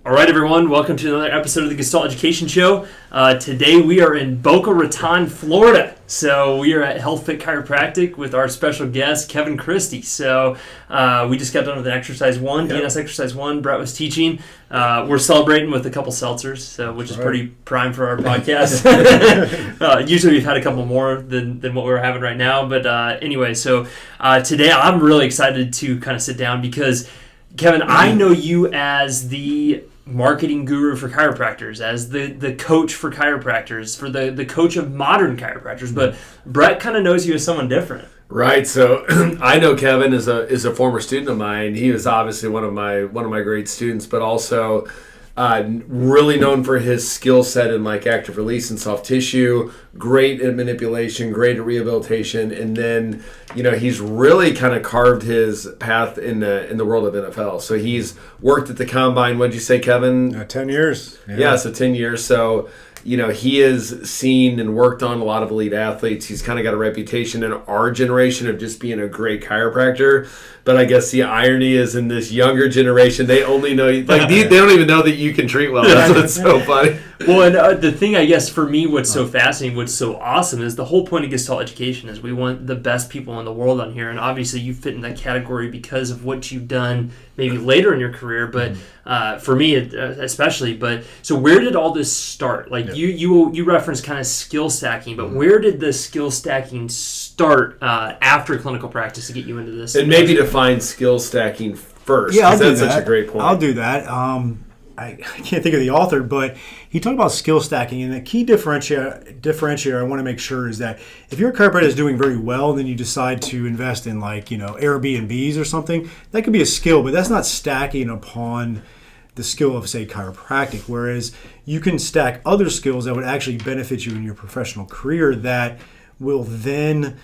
All right, everyone. Welcome to another episode of the Gestalt Education Show. Today we are in Boca Raton, Florida. So we are at Health Fit Chiropractic with our special guest, Kevin Christie. So we just got done with an exercise one, DNS exercise one. Brett was teaching. We're celebrating with a couple seltzers, which is pretty prime for our podcast. Usually we've had a couple more than what we're having right now. But anyway, so today I'm really excited to kind of sit down because, Kevin, I know you as the marketing guru for chiropractors, as the coach for chiropractors, for the coach of modern chiropractors, but Brett kind of knows you as someone different. Right. So I know Kevin is a former student of mine. He was obviously one of my great students, but also really known for his skill set in like active release and soft tissue, great at manipulation, great at rehabilitation, and then he's really kind of carved his path in the world of NFL. So he's worked at the combine. What'd you say, Kevin? 10 years. Yeah, so 10 years. So he has seen and worked on a lot of elite athletes. He's kind of got a reputation in our generation of just being a great chiropractor. But I guess the irony is in this younger generation, they only know, they don't even know that you can treat well. That's what's so funny. Well, and the thing, I guess, for me, what's so fascinating, what's so awesome is the whole point of Gestalt Education is we want the best people in the world on here. And obviously you fit in that category because of what you've done maybe later in your career, but for me especially. But so where did all this start? Like you referenced kind of skill stacking, but where did the skill stacking start after clinical practice to get you into this? And maybe define skill stacking first. Yeah, I'll do that's that. Such a great point. I'll do that. I can't think of the author, but he talked about skill stacking, and the key differentiator I want to make sure is that if your chiropractor is doing very well, and then you decide to invest in Airbnbs or something, that could be a skill, but that's not stacking upon the skill of, say, chiropractic. Whereas you can stack other skills that would actually benefit you in your professional career that will then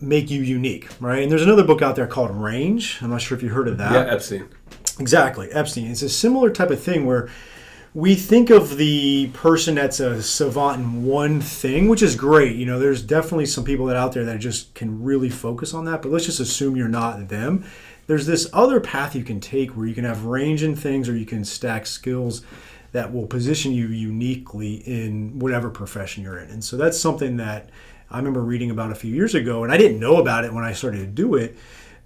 make you unique, right? And there's another book out there called Range. I'm not sure if you heard of that. Yeah, Epstein. Exactly, Epstein. It's a similar type of thing where we think of the person that's a savant in one thing, which is great. There's definitely some people out there that just can really focus on that, but let's just assume you're not them. There's this other path you can take where you can have range in things, or you can stack skills that will position you uniquely in whatever profession you're in. And so that's something that I remember reading about a few years ago, and I didn't know about it when I started to do it.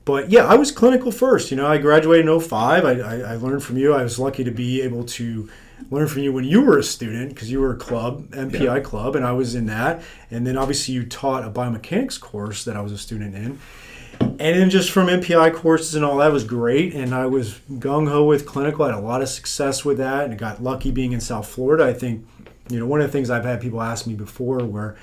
But yeah, I was clinical first. I graduated in 2005. I learned from you. I was lucky to be able to learn from you when you were a student, because you were a club, MPI club, and I was in that. And then obviously you taught a biomechanics course that I was a student in. And then just from MPI courses and all that was great. And I was gung-ho with clinical. I had a lot of success with that, and I got lucky being in South Florida. I think, one of the things I've had people ask me before were,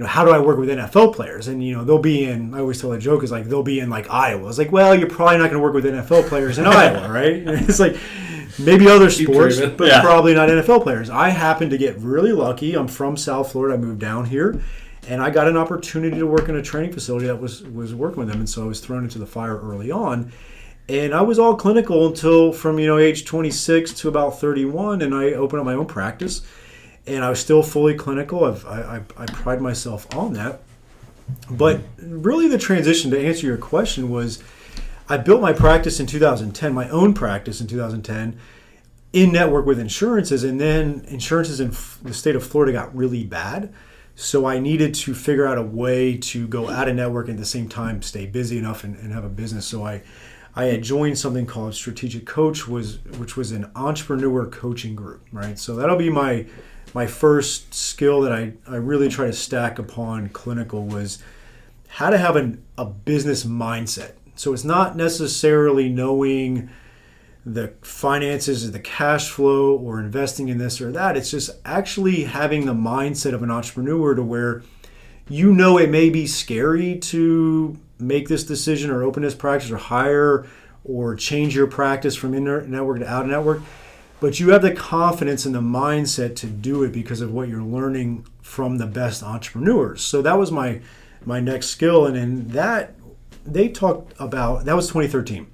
how do I work with NFL players? And, they'll be in, I always tell a joke, is like, they'll be in like Iowa. It's like, well, you're probably not going to work with NFL players in Iowa, right? And it's like, maybe other sports, but probably not NFL players. I happened to get really lucky. I'm from South Florida. I moved down here, and I got an opportunity to work in a training facility that was working with them. And so I was thrown into the fire early on. And I was all clinical until from, age 26 to about 31, and I opened up my own practice. And I was still fully clinical. I pride myself on that. But really the transition, to answer your question, was I built my practice in 2010, my own practice in 2010, in network with insurances. And then insurances in the state of Florida got really bad. So I needed to figure out a way to go out of network and at the same time stay busy enough and have a business. So I had joined something called Strategic Coach, which was an entrepreneur coaching group, right? So that'll be my first skill that I really try to stack upon clinical, was how to have a business mindset. So it's not necessarily knowing the finances or the cash flow or investing in this or that. It's just actually having the mindset of an entrepreneur to where it may be scary to make this decision or open this practice or hire or change your practice from in-network to out-of-network. But you have the confidence and the mindset to do it because of what you're learning from the best entrepreneurs. So that was my next skill. And in that, they talked about, that was 2013.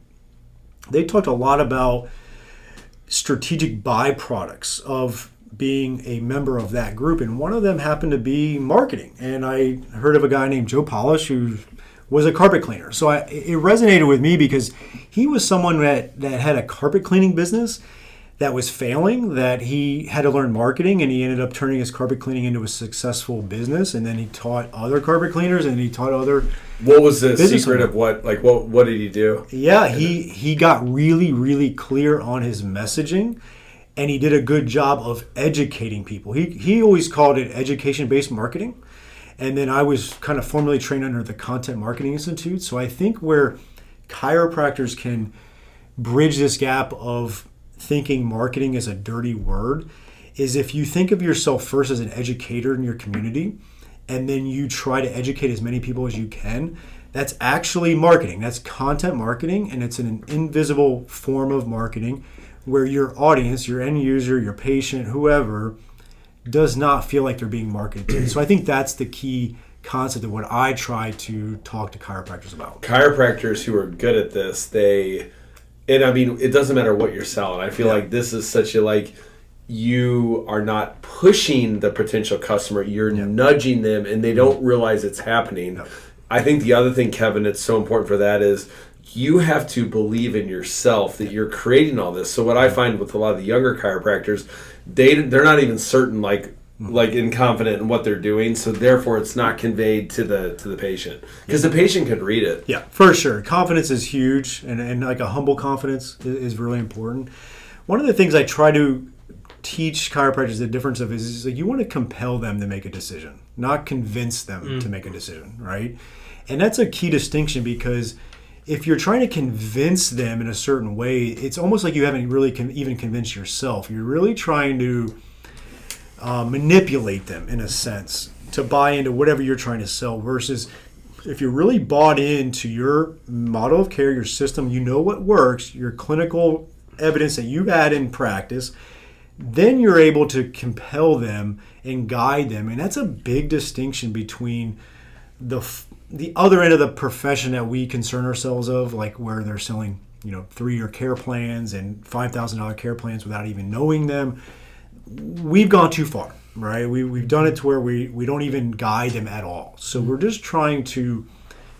They talked a lot about strategic byproducts of being a member of that group. And one of them happened to be marketing. And I heard of a guy named Joe Polish who was a carpet cleaner. So it resonated with me because he was someone that had a carpet cleaning business that was failing, that he had to learn marketing, and he ended up turning his carpet cleaning into a successful business. And then he taught other carpet cleaners, and he taught other. What was the secret of what did he do? Yeah, he got really, really clear on his messaging, and he did a good job of educating people. He always called it education-based marketing. And then I was kind of formally trained under the Content Marketing Institute. So I think where chiropractors can bridge this gap of thinking marketing is a dirty word is if you think of yourself first as an educator in your community, and then you try to educate as many people as you can. That's actually marketing. That's content marketing, and it's an invisible form of marketing where your audience, your end user, your patient, whoever, does not feel like they're being marketed to. So I think that's the key concept of what I try to talk to chiropractors about. Chiropractors who are good at this, and I mean, it doesn't matter what you're selling. I feel like this is such a you are not pushing the potential customer, you're nudging them, and they don't realize it's happening. No. I think the other thing, Kevin, that's so important for that is you have to believe in yourself that you're creating all this. So what I find with a lot of the younger chiropractors, they're not even certain, and confident in what they're doing, so therefore it's not conveyed to the patient because the patient can read it. Yeah, for sure. Confidence is huge, and like a humble confidence is really important. One of the things I try to teach chiropractors the difference of is you want to compel them to make a decision, not convince them to make a decision, right? And that's a key distinction because if you're trying to convince them in a certain way, it's almost like you haven't really even convinced yourself. You're really trying to manipulate them in a sense to buy into whatever you're trying to sell, versus if you're really bought into your model of care, your system, you know what works, your clinical evidence that you've had in practice, then you're able to compel them and guide them. And that's a big distinction between the other end of the profession that we concern ourselves of, like where they're selling 3-year care plans and $5,000 care plans without even knowing them. We've gone too far, right? We've done it to where we don't even guide them at all. So we're just trying to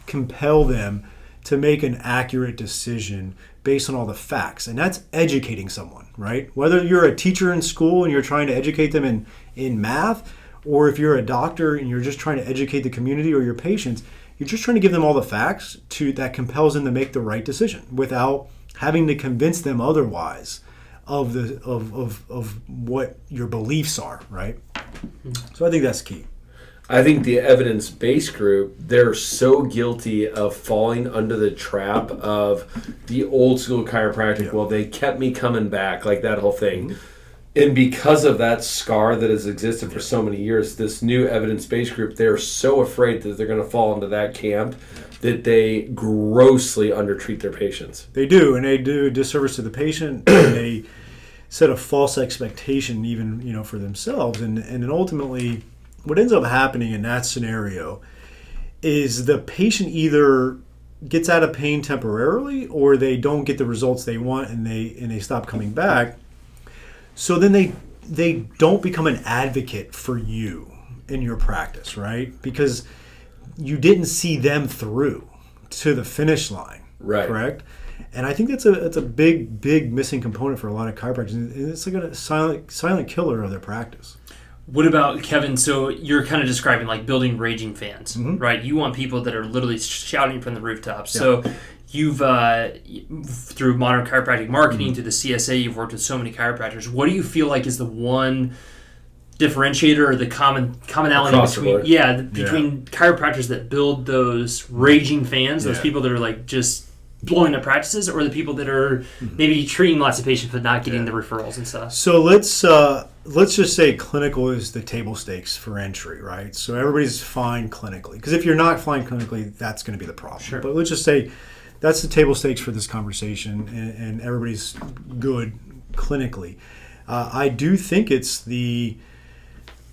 compel them to make an accurate decision based on all the facts. And that's educating someone, right? Whether you're a teacher in school and you're trying to educate them in math, or if you're a doctor and you're just trying to educate the community or your patients, you're just trying to give them all the facts that compels them to make the right decision without having to convince them otherwise of what your beliefs are, right? So I think that's key. I think the evidence-based group, they're so guilty of falling under the trap of the old school chiropractic. Yeah. Well, they kept me coming back, like that whole thing. Mm-hmm. And because of that scar that has existed for so many years, this new evidence-based group, they're so afraid that they're going to fall into that camp that they grossly undertreat their patients. They do, and they do a disservice to the patient, and they set a false expectation even for themselves. And then ultimately, what ends up happening in that scenario is the patient either gets out of pain temporarily, or they don't get the results they want, and they stop coming back. So then they don't become an advocate for you in your practice, right? Because you didn't see them through to the finish line, right? Correct? And I think that's a big missing component for a lot of chiropractors. And it's like a silent killer of their practice. What about, Kevin, so you're kind of describing like building raging fans, right? You want people that are literally shouting from the rooftops. Yeah. So you've, through modern chiropractic marketing, through the CSA, you've worked with so many chiropractors. What do you feel like is the one differentiator or the commonality between chiropractors that build those raging fans, those people that are like just blowing their practices, or the people that are maybe treating lots of patients but not getting the referrals and stuff? So let's just say clinical is the table stakes for entry, right? So everybody's fine clinically. Because if you're not fine clinically, that's going to be the problem. Sure. But let's just say that's the table stakes for this conversation, and everybody's good clinically. I do think it's the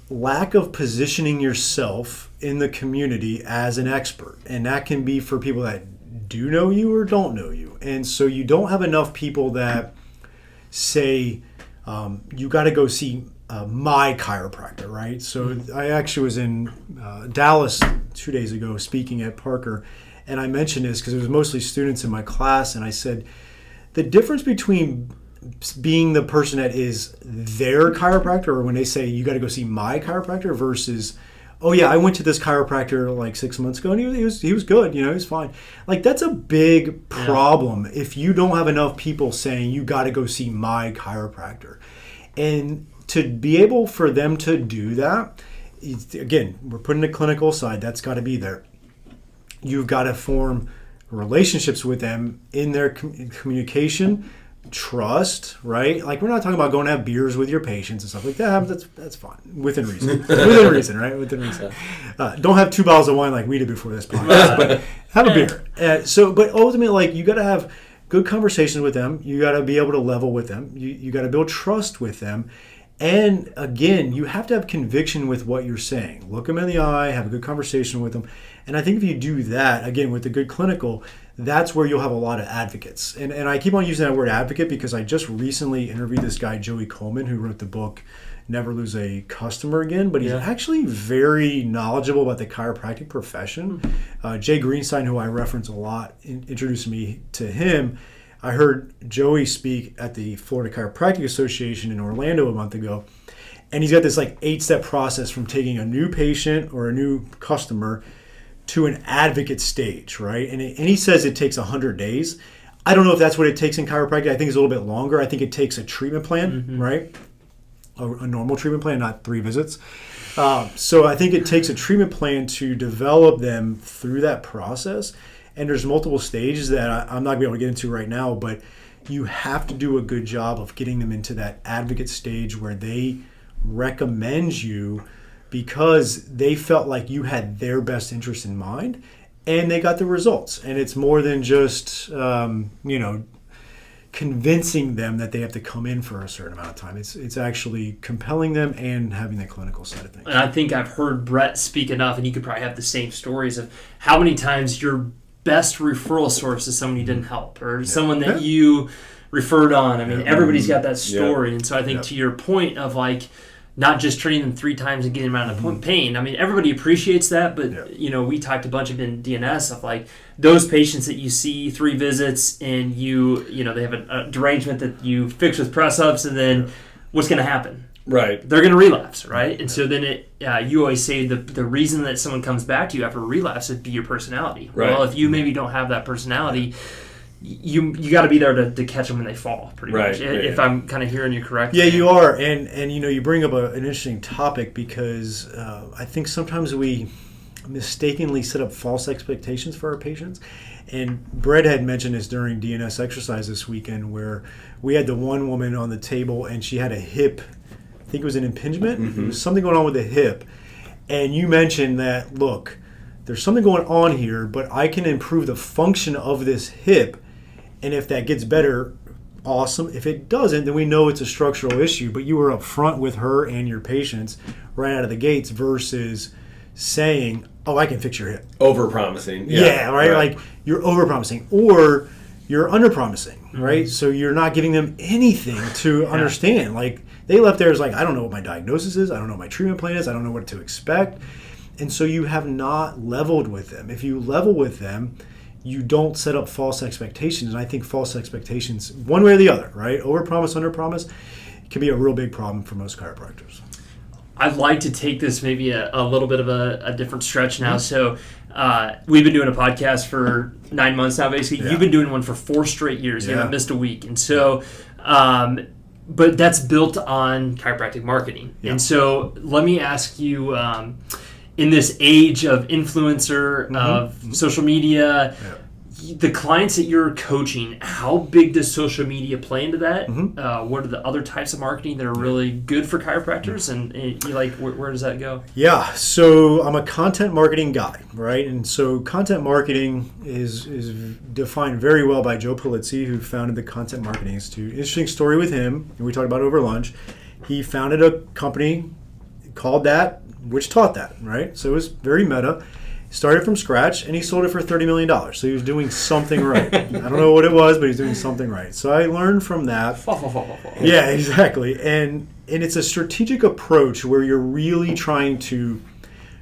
lack of positioning yourself in the community as an expert. And that can be for people that do know you or don't know you. And so you don't have enough people that say, you got to go see my chiropractor, right? So I actually was in Dallas 2 days ago speaking at Parker, and I mentioned this because it was mostly students in my class, and I said, the difference between being the person that is their chiropractor, or when they say you got to go see my chiropractor versus, oh yeah, I went to this chiropractor like 6 months ago and he was good, he was fine. Like that's a big problem if you don't have enough people saying you got to go see my chiropractor. And to be able for them to do that, again, we're putting the clinical side, that's got to be there. You've got to form relationships with them in their communication, trust, right? Like we're not talking about going to have beers with your patients and stuff like that. That's fine, within reason. Within reason, right? Within reason. Don't have 2 bottles of wine like we did before this podcast, but have a beer. But ultimately, like you got to have good conversations with them. You got to be able to level with them. You got to build trust with them. And again, you have to have conviction with what you're saying. Look them in the eye, have a good conversation with them. And I think if you do that, again, with the good clinical, that's where you'll have a lot of advocates. And I keep on using that word advocate because I just recently interviewed this guy, Joey Coleman, who wrote the book, Never Lose a Customer Again. But he's actually very knowledgeable about the chiropractic profession. Jay Greenstein, who I reference a lot, introduced me to him. I heard Joey speak at the Florida Chiropractic Association in Orlando a month ago, and he's got this like 8-step process from taking a new patient or a new customer to an advocate stage, right? And he says it takes 100 days. I don't know if that's what it takes in chiropractic. I think it's a little bit longer. I think it takes a treatment plan, right? A normal treatment plan, not 3 visits. So I think it takes a treatment plan to develop them through that process. And there's multiple stages that I'm not going to be able to get into right now, but you have to do a good job of getting them into that advocate stage where they recommend you because they felt like you had their best interest in mind and they got the results. And it's more than just, convincing them that they have to come in for a certain amount of time. It's actually compelling them and having the clinical side of things. And I think I've heard Brett speak enough, and you could probably have the same stories of how many times your best referral source is someone you didn't help or someone that you referred on. I mean, everybody's got that story. And so I think to your point of like not just treating them 3 times and getting them out of pain. I mean, everybody appreciates that, but we talked a bunch of in DNS of like those patients that you see 3 visits and they have a derangement that you fix with press ups, and then what's going to happen? Right. They're going to relapse, right? And so then you always say the reason that someone comes back to you after a relapse would be your personality. Right. Well, if you maybe don't have that personality, you got to be there to catch them when they fall, pretty much. If I'm kind of hearing you correctly. Yeah, you are. And you bring up an interesting topic because I think sometimes we mistakenly set up false expectations for our patients. And Brett had mentioned this during DNS exercise this weekend where we had the one woman on the table and she had a hip, I think it was an impingement. There was something going on with the hip. And you mentioned that, look, there's something going on here, but I can improve the function of this hip. And if that gets better, awesome. If it doesn't, then we know it's a structural issue. But you were up front with her and your patients right out of the gates versus saying, oh, I can fix your hip. Over-promising. Yeah, right? Like you're over-promising or you're under-promising, right? So you're not giving them anything to understand. Like they left there as like, I don't know what my diagnosis is. I don't know what my treatment plan is. I don't know what to expect. And so you have not leveled with them. If you level with them, you don't set up false expectations. And I think false expectations, one way or the other, right? Overpromise, underpromise, can be a real big problem for most chiropractors. I'd like to take this maybe a little bit of a different stretch now. So we've been doing a podcast for 9 months now, basically. You've been doing one for 4 straight years. You haven't missed a week. And so, but that's built on chiropractic marketing. And so let me ask you, in this age of influencer, of social media, the clients that you're coaching, how big does social media play into that? What are the other types of marketing that are really good for chiropractors? And you like, where does that go? Yeah, so I'm a content marketing guy, right? And so content marketing is defined very well by Joe Polizzi, who founded the Content Marketing Institute. Interesting story with him, and we talked about it over lunch. He founded a company called that, which taught that, right? So it was very meta. Started from scratch, and he sold it for $30 million. So he was doing something right. I don't know what it was, but he's doing something right. So I learned from that. Yeah, exactly. And it's a strategic approach where you're really trying to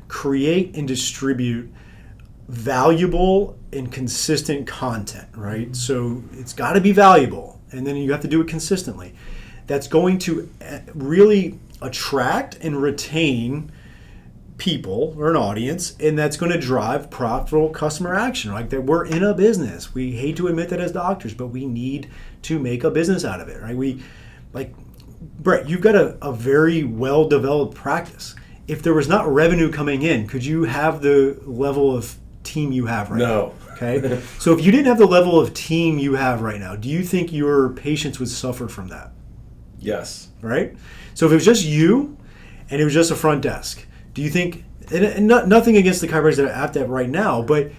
create and distribute valuable and consistent content, right? So it's got to be valuable. and then you have to do it consistently. That's going to really attract and retain people or an audience, and that's going to drive profitable customer action. Like that, we're in a business. We hate to admit that as doctors, but we need to make a business out of it, right? Brett, you've got a very well-developed practice. If there was not revenue coming in, could you have the level of team you have right now? No. Okay. So if you didn't have the level of team you have right now, do you think your patients would suffer from that? Yes. Right? So if it was just you and it was just a front desk, do you think, and nothing against the chiropractors that are at that right now, but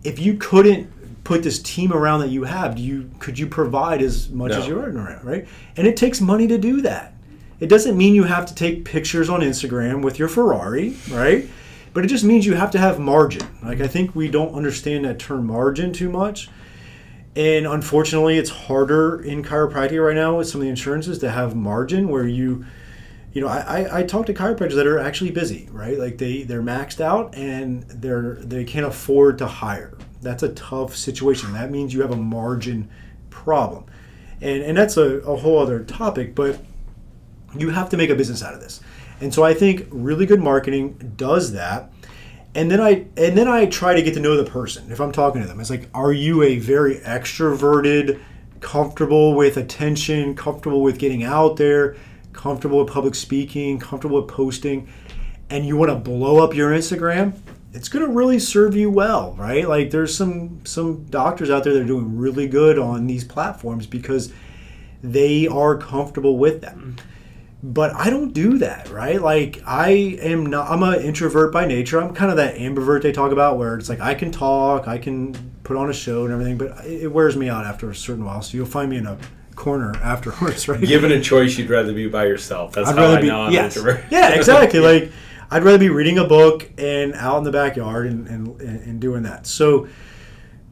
if you couldn't put this team around that you have, could you provide as much as you're around, right? And it takes money to do that. It doesn't mean you have to take pictures on Instagram with your Ferrari, right? But it just means you have to have margin. Like, I think we don't understand that term margin too much. And unfortunately, it's harder in chiropractic right now with some of the insurances to have margin where I talk to chiropractors that are actually busy, right? Like they're maxed out and they can't afford to hire. That's a tough situation. That means you have a margin problem. And that's a whole other topic, but you have to make a business out of this. And so I think really good marketing does that. And then I try to get to know the person. If I'm talking to them, it's like, are you a very extroverted, comfortable with attention, comfortable with getting out there, comfortable with public speaking, comfortable with posting, and you want to blow up your Instagram? It's going to really serve you well, right? Like there's some doctors out there that are doing really good on these platforms because they are comfortable with them. But I don't do that, right? Like I'm an introvert by nature. I'm kind of that ambivert they talk about where it's like I can talk, I can put on a show and everything, but it wears me out after a certain while. So you'll find me in a corner afterwards, right? Given a choice, you'd rather be by yourself. That's how I know I'm an introvert. Yeah, exactly. Like I'd rather be reading a book and out in the backyard and doing that. So,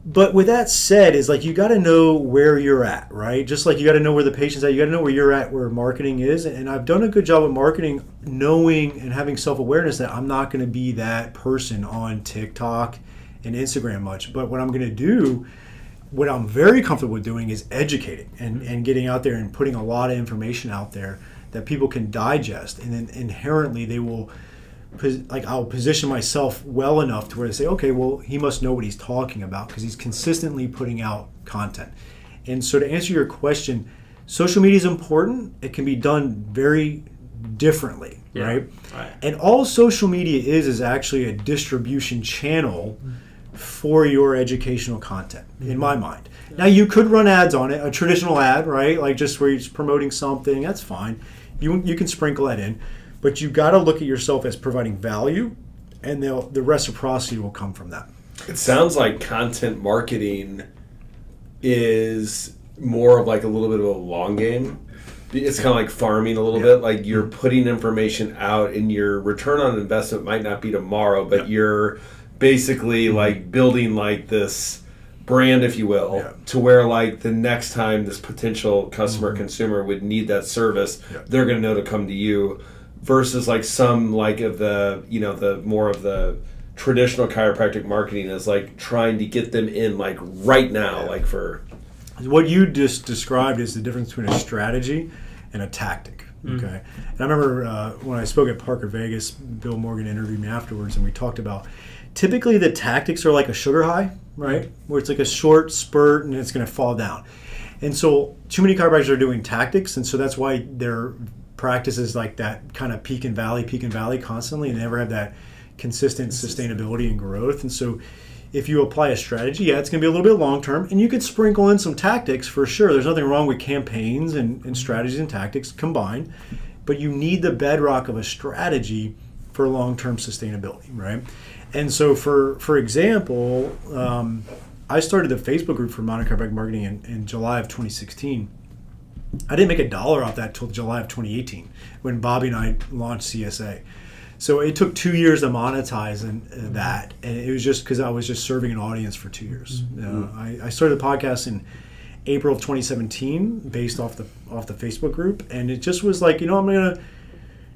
but with that said, is like you got to know where you're at, right? Just like you got to know where the patient's at, you got to know where you're at, where marketing is. And I've done a good job of marketing, knowing and having self-awareness that I'm not going to be that person on TikTok and Instagram much. But what I'm going to do, what I'm very comfortable with doing is educating and getting out there and putting a lot of information out there that people can digest. And then inherently they will, like I'll position myself well enough to where they say, okay, well, he must know what he's talking about because he's consistently putting out content. And so to answer your question, social media is important. It can be done very differently, right? And all social media is actually a distribution channel for your educational content, in my mind. Now, you could run ads on it, a traditional ad, right? Like just where you're promoting something, that's fine. You can sprinkle that in. But you got to look at yourself as providing value, and the reciprocity will come from that. It sounds like content marketing is more of like a little bit of a long game. It's kind of like farming a little bit. Like you're putting information out, and your return on investment might not be tomorrow, but you're basically like building like this brand, if you will, to where like the next time this potential customer consumer would need that service, they're going to know to come to you. Versus like some like of the the more of the traditional chiropractic marketing is like trying to get them in like right now, like for what you just described is the difference between a strategy and a tactic. Okay, and I remember when I spoke at Parker Vegas, Bill Morgan interviewed me afterwards, and we talked about typically the tactics are like a sugar high, right? Where it's like a short spurt and it's going to fall down. And so too many chiropractors are doing tactics, and so that's why they're practices like that kind of peak and valley constantly, and never have that consistent sustainability and growth. And so if you apply a strategy, it's going to be a little bit long term, and you could sprinkle in some tactics for sure. There's nothing wrong with campaigns and strategies and tactics combined, but you need the bedrock of a strategy for long-term sustainability, right? And so for example, I started the Facebook group for Modern Chiropractic Marketing in July of 2016. I didn't make $1 off that till July of 2018 when Bobby and I launched CSA. So it took 2 years to monetize that, and it was just because I was just serving an audience for 2 years. I started the podcast in April of 2017 based off the Facebook group, and it just was like, I'm going to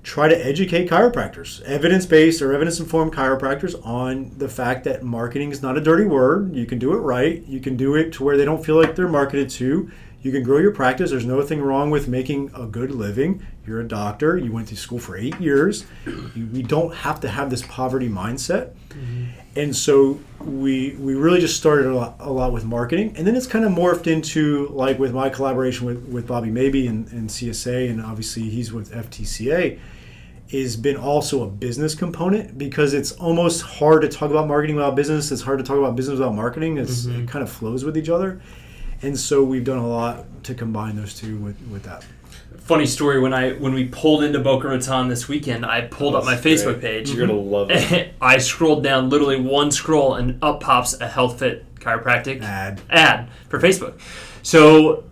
try to educate chiropractors, evidence-based or evidence-informed chiropractors, on the fact that marketing is not a dirty word. You can do it right. You can do it to where they don't feel like they're marketed to. You can grow your practice. There's nothing wrong with making a good living. You're a doctor. You went to school for 8 years. We don't have to have this poverty mindset. Mm-hmm. And so we really just started a lot with marketing. And then it's kind of morphed into, like with my collaboration with Bobby Mabey and CSA, and obviously he's with FTCA, has been also a business component, because it's almost hard to talk about marketing without business. It's hard to talk about business without marketing. It kind of flows with each other. And so we've done a lot to combine those two with that. Funny story, when we pulled into Boca Raton this weekend, I pulled up my Facebook page. You're going to love it. I scrolled down literally one scroll, and up pops a HealthFit Chiropractic ad for Facebook. So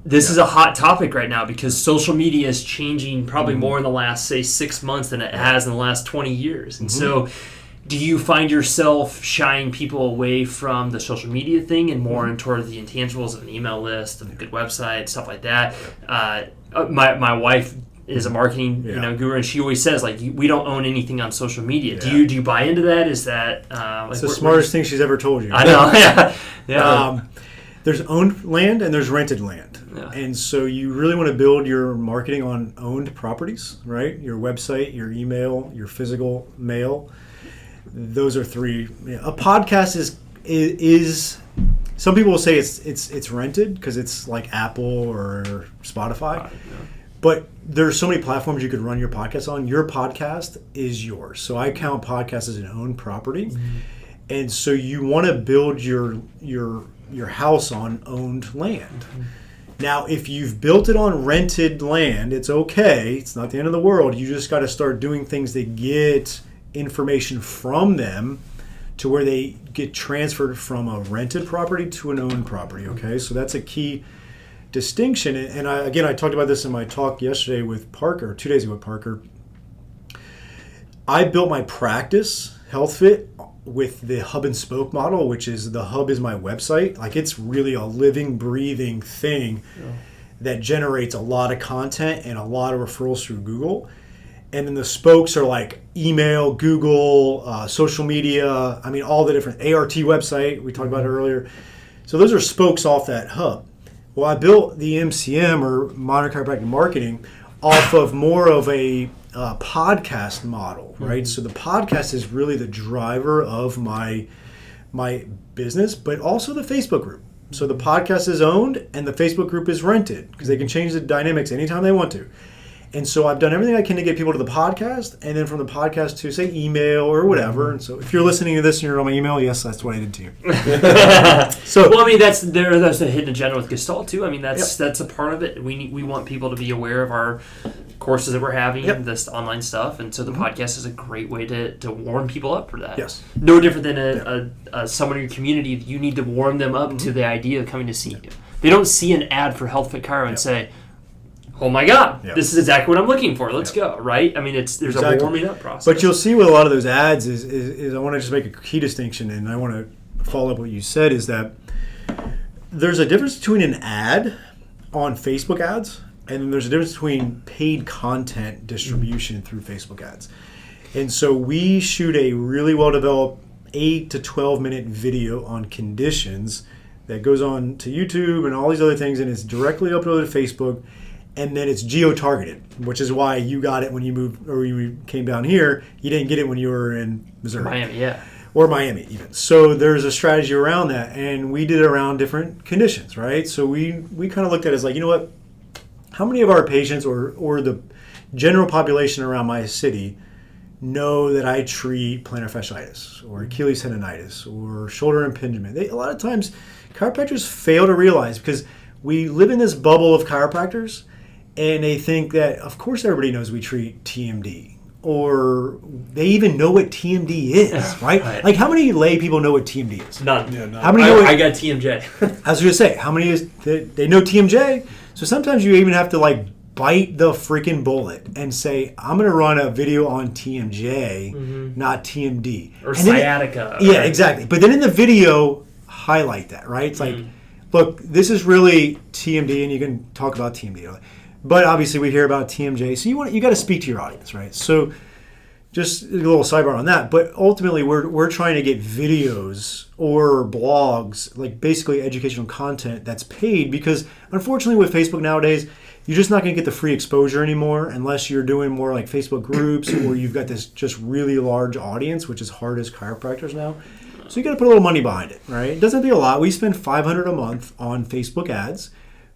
this is a hot topic right now, because social media is changing probably more in the last, say, 6 months than it has in the last 20 years. And so do you find yourself shying people away from the social media thing and more in toward the intangibles of an email list, of a good website, stuff like that? My wife is a marketing guru, and she always says, like, we don't own anything on social media. Yeah. Do you buy into that? Is that it's the smartest thing she's ever told you? I know. Yeah. There's owned land and there's rented land. Yeah. And so you really want to build your marketing on owned properties, right? Your website, your email, your physical mail. Those are three. A podcast is some people will say it's rented because it's like Apple or Spotify. But there's so many platforms you could run your podcast on. Your podcast is yours. So I count podcasts as an owned property. Mm-hmm. And so you want to build your house on owned land. Mm-hmm. Now, if you've built it on rented land, it's okay. It's not the end of the world. You just got to start doing things that get information from them to where they get transferred from a rented property to an owned property, okay? So that's a key distinction. And I talked about this in my talk yesterday with Parker, 2 days ago with Parker. I built my practice, HealthFit, with the hub and spoke model, which is the hub is my website. Like, it's really a living, breathing thing that generates a lot of content and a lot of referrals through Google. And then the spokes are like email, Google, social media. I mean, all the different ART website. We talked about it earlier. So those are spokes off that hub. Well, I built the MCM, or Modern Chiropractic Marketing, off of more of a podcast model, right? Mm-hmm. So the podcast is really the driver of my business, but also the Facebook group. So the podcast is owned and the Facebook group is rented, because they can change the dynamics anytime they want to. And so I've done everything I can to get people to the podcast, and then from the podcast to, say, email or whatever. And so if you're listening to this and you're on my email, yes, that's what I did to you. Well, I mean, that's a hidden agenda with Gestalt too. I mean, that's a part of it. We want people to be aware of our courses that we're having, this online stuff, and so the podcast is a great way to warm people up for that. Yes. No different than someone in your community. You need to warm them up to the idea of coming to see you. They don't see an ad for HealthFit Chiro and say, oh my God, this is exactly what I'm looking for. Let's go, right? I mean, there's a warming up process. But you'll see with a lot of those ads is I want to just make a key distinction, and I want to follow up what you said, is that there's a difference between an ad on Facebook ads, and then there's a difference between paid content distribution through Facebook ads. And so we shoot a really well-developed 8 to 12-minute video on conditions that goes on to YouTube and all these other things, and it's directly uploaded to Facebook. And then it's geo-targeted, which is why you got it when you moved, or you came down here. You didn't get it when you were in Missouri. Miami, Or Miami, even. So there's a strategy around that, and we did it around different conditions, right? So we kind of looked at it as like, you know what? How many of our patients or the general population around my city know that I treat plantar fasciitis or Achilles tendonitis or shoulder impingement? A lot of times, chiropractors fail to realize, because we live in this bubble of chiropractors, and they think that, of course, everybody knows we treat TMD, or they even know what TMD is, right? Like, how many lay people know what TMD is? None. Yeah, none. How many know I got TMJ. I was going to say, how many they know TMJ? So sometimes you even have to, like, bite the freaking bullet and say, I'm going to run a video on TMJ, not TMD. Or sciatica. Yeah, exactly. But then in the video, highlight that, right? It's like, look, this is really TMD, and you can talk about TMD. But obviously we hear about TMJ, so you got to speak to your audience, right? So just a little sidebar on that. But ultimately, we're trying to get videos or blogs, like basically educational content that's paid, because unfortunately with Facebook nowadays, you're just not going to get the free exposure anymore unless you're doing more like Facebook groups or you've got this just really large audience, which is hard as chiropractors now. So you got to put a little money behind it, right? It doesn't be a lot. We spend $500 a month on Facebook ads,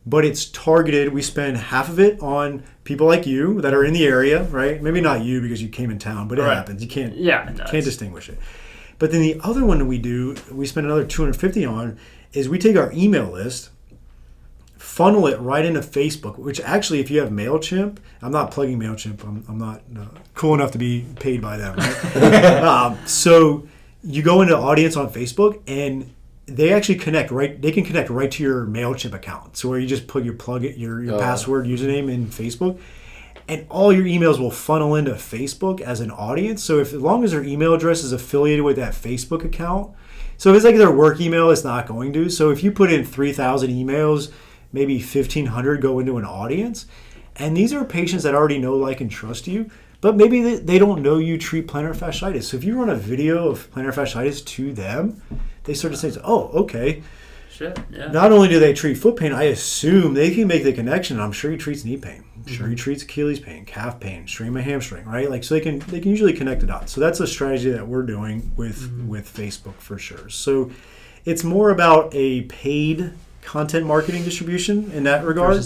but it's targeted. We spend half of it on people like you that are in the area, right? Maybe not you because you came in town, but it happens. You can't distinguish it. But then the other one that we spend another $250 on, is we take our email list, funnel it right into Facebook, which actually, if you have MailChimp, I'm not plugging MailChimp. I'm not cool enough to be paid by them. Right? So you go into audience on Facebook, and they actually connect right. They can connect right to your MailChimp account. So where you just put your password, username in Facebook, and all your emails will funnel into Facebook as an audience. So as long as their email address is affiliated with that Facebook account, so if it's like their work email, it's not going to. So if you put in 3,000 emails, maybe 1,500 go into an audience, and these are patients that already know, like, and trust you. But maybe they don't know you treat plantar fasciitis. So if you run a video of plantar fasciitis to them, they start to say, oh, okay. Shit, yeah. Not only do they treat foot pain, I assume they can make the connection. I'm sure he treats knee pain. I'm sure he treats Achilles pain, calf pain, strain my hamstring, right? Like, so they can usually connect the dots. So that's a strategy that we're doing with Facebook for sure. So it's more about a paid content marketing distribution in that regard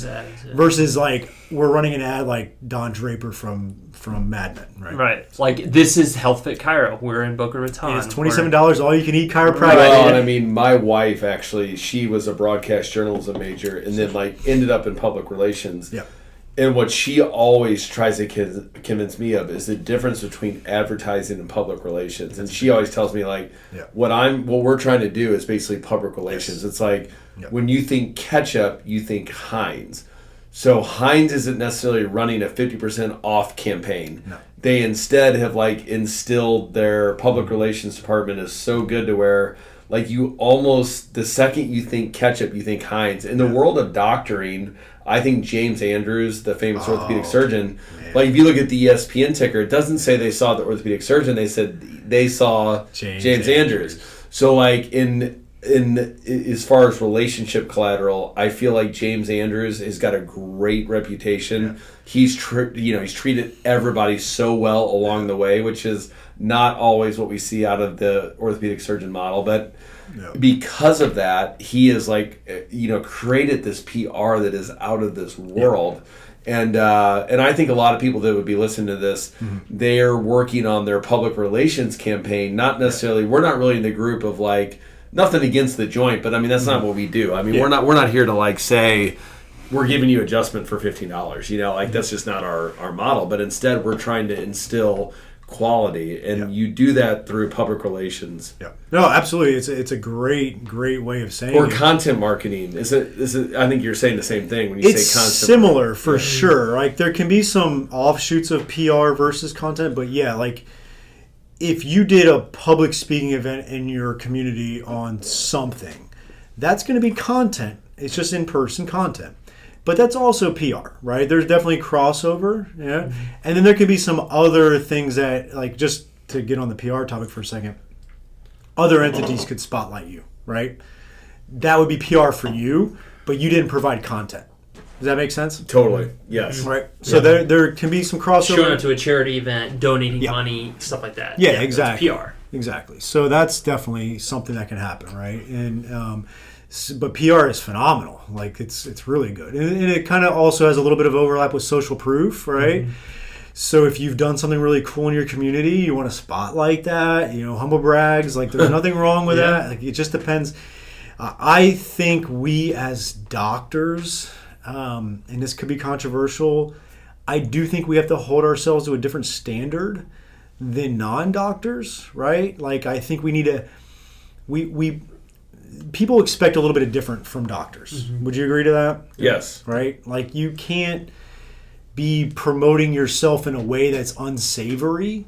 versus like we're running an ad like Don Draper from Mad Men, right? Right. Like, this is Health Fit Chiro. We're in Boca Raton. It's $27 all you can eat chiropractic. Well, and I mean, my wife actually, she was a broadcast journalism major and then like ended up in public relations. Yeah. And what she always tries to convince me of is the difference between advertising and public relations. And she always tells me, like, what we're trying to do is basically public relations. It's like when you think ketchup, you think Heinz. So Heinz isn't necessarily running a 50% off campaign. No. They instead have like instilled their public relations department is so good to where like you almost, the second you think ketchup, you think Heinz. In the world of doctoring, I think James Andrews, the famous orthopedic surgeon, like if you look at the ESPN ticker, it doesn't say they saw the orthopedic surgeon. They said they saw James Andrews. So like in as far as relationship collateral, I feel like James Andrews has got a great reputation. Yeah. He's treated everybody so well along the way, which is not always what we see out of the orthopedic surgeon model, but because of that, he is like, created this PR that is out of this world. And I think a lot of people that would be listening to this, they're working on their public relations campaign. Not necessarily, we're not really in the group of like, nothing against the joint, but I mean that's not what we do. I mean we're not here to like say we're giving you adjustment for $15. Like that's just not our model. But instead we're trying to instill quality, and you do that through public relations. Yeah. No, absolutely. It's a great way of saying or content marketing. Is it? I think you're saying the same thing when you say content. It's similar for sure. Like there can be some offshoots of PR versus content, but like if you did a public speaking event in your community on something, that's going to be content. It's just in-person content. But that's also PR, right? There's definitely crossover, And then there could be some other things that, like, just to get on the PR topic for a second, other entities could spotlight you, right? That would be PR for you, but you didn't provide content. Does that make sense? Totally. Yes. Right. So there can be some crossover. Showing up to a charity event, donating money, stuff like that. Yeah, exactly. That's PR. Exactly. So that's definitely something that can happen, right? And but PR is phenomenal. Like it's really good, and it kind of also has a little bit of overlap with social proof, right? So if you've done something really cool in your community, you want to spotlight that. Humble brags. Like there's nothing wrong with that. Like it just depends. I think we as doctors. And this could be controversial, I do think we have to hold ourselves to a different standard than non-doctors, right? Like I think we need to, people expect a little bit of different from doctors. Would you agree to that? Yes. Right? Like you can't be promoting yourself in a way that's unsavory.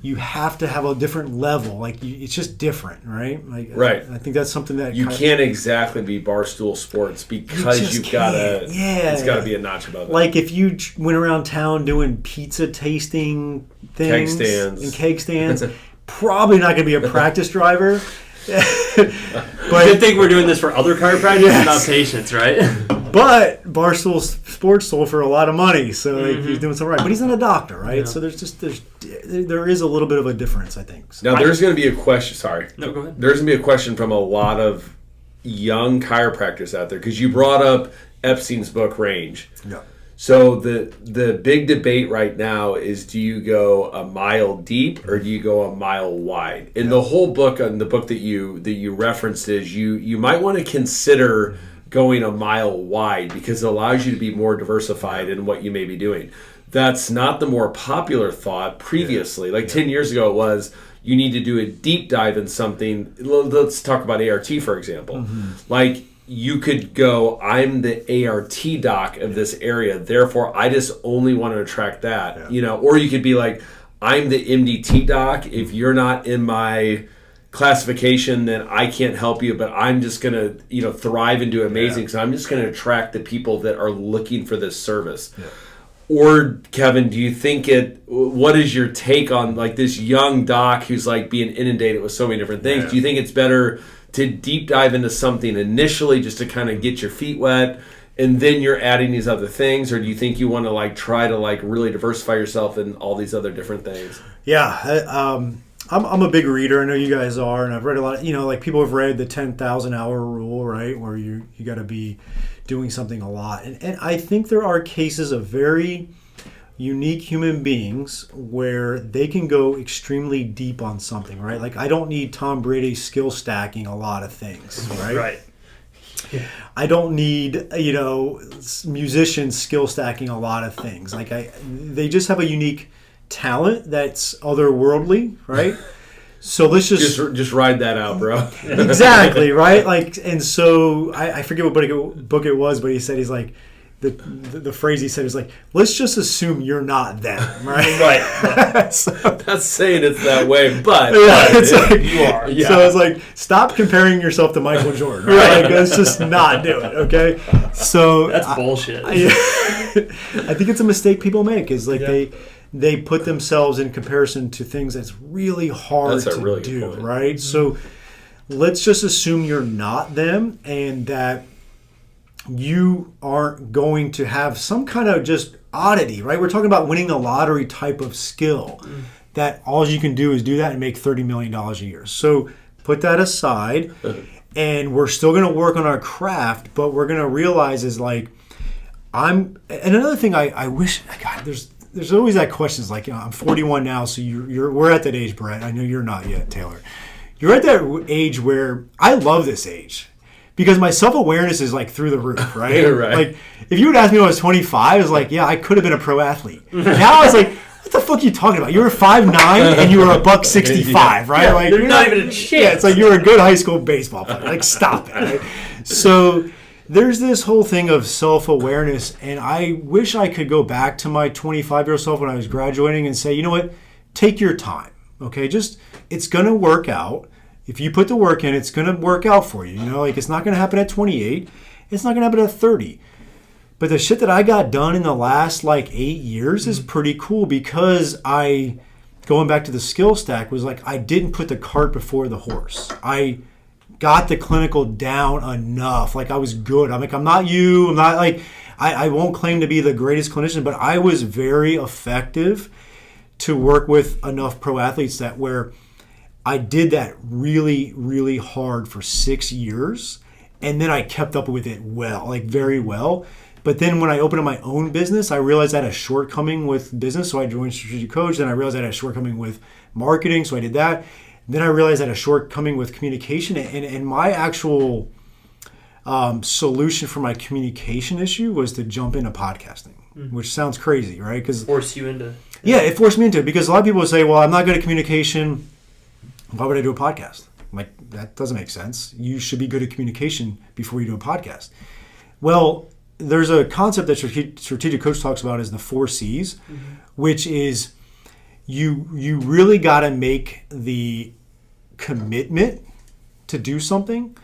You have to have a different level. Like it's just different, right? Like, right. I think that's something that you can't exactly be Barstool Sports because you've got to. Yeah, it's got to be a notch above that. Like if you went around town doing pizza tasting things stands. and keg stands. Probably not going to be a practice driver. But good thing we're doing this for other chiropractors and not patients, right? But Barstool Sports sold for a lot of money, so like, he's doing something right. But he's not a doctor, right? Yeah. So there is a little bit of a difference, I think. So now there's going to be a question. Sorry, no, go ahead. There's going to be a question from a lot of young chiropractors out there because you brought up Epstein's book Range. Yeah. So the big debate right now is, do you go a mile deep or do you go a mile wide? And the whole book, and the book that you referenced, is you might want to consider going a mile wide because it allows you to be more diversified in what you may be doing. That's not the more popular thought previously. Like 10 years ago it was, you need to do a deep dive in something. Let's talk about ART, for example. Like, you could go, I'm the ART doc of this area, therefore I just only want to attract that. Or you could be like, I'm the MDT doc. If you're not in my classification, then I can't help you, but I'm just going to thrive and do amazing. So I'm just going to attract the people that are looking for this service. Or Kevin, do you think what is your take on like this young doc who's like being inundated with so many different things? Do you think it's better to deep dive into something initially just to kind of get your feet wet and then you're adding these other things? Or do you think you want to like try to like really diversify yourself in all these other different things? I'm a big reader. I know you guys are, and I've read a lot. Like people have read the 10,000 hour rule, right? Where you got to be doing something a lot. And I think there are cases of very unique human beings where they can go extremely deep on something, right? Like I don't need Tom Brady skill stacking a lot of things, right? Right. Yeah. I don't need, musicians skill stacking a lot of things. Like they just have a unique talent that's otherworldly, right? So let's just ride that out, bro. Exactly, right? Like, and so I forget what book it was, but he's like, the phrase he said is like, let's just assume you're not them, right? Right. So, not saying it's that way, but it's like, you are. Yeah. So it's like, stop comparing yourself to Michael Jordan, right? Like, let's just not do it, okay? So that's bullshit. I think it's a mistake people make is like they put themselves in comparison to things that's really hard to do, right? So let's just assume you're not them and that you aren't going to have some kind of just oddity, right? We're talking about winning the lottery type of skill that all you can do is do that and make $30 million a year. So put that aside and we're still going to work on our craft, but we're going to realize is like, and another thing I wish, God, there's always that question is like, I'm 41 now, so we're at that age, Brett. I know you're not yet, Taylor. You're at that age where I love this age. Because my self-awareness is like through the roof, right? Right. Like, if you would ask me when I was 25, I was like, yeah, I could have been a pro athlete. Now I was like, what the fuck are you talking about? You were 5'9" and you were $165, right? Yeah, like, you're not even a chance. Yeah, it's like you were a good high school baseball player. Like, stop it. Right? So there's this whole thing of self-awareness, and I wish I could go back to my 25-year-old self when I was graduating and say, you know what? Take your time, okay? It's going to work out. If you put the work in, it's going to work out for you. Like it's not going to happen at 28. It's not going to happen at 30. But the shit that I got done in the last 8 years is pretty cool because going back to the skill stack, was like I didn't put the cart before the horse. I got the clinical down enough. Like I was good. I'm like, I'm not you. I'm not like, I won't claim to be the greatest clinician, but I was very effective to work with enough pro athletes that where I did that really, really hard for 6 years, and then I kept up with it very well. But then when I opened up my own business, I realized I had a shortcoming with business, so I joined Strategic Coach. Then I realized I had a shortcoming with marketing, so I did that. Then I realized I had a shortcoming with communication, and my actual solution for my communication issue was to jump into podcasting, which sounds crazy, right? Because force you into. Yeah, it forced me into it because a lot of people would say, well, I'm not good at communication. Why would I do a podcast? I'm like, that doesn't make sense. You should be good at communication before you do a podcast. Well, there's a concept that Strategic Coach talks about as the 4 C's, which is you really got to make the commitment to do something.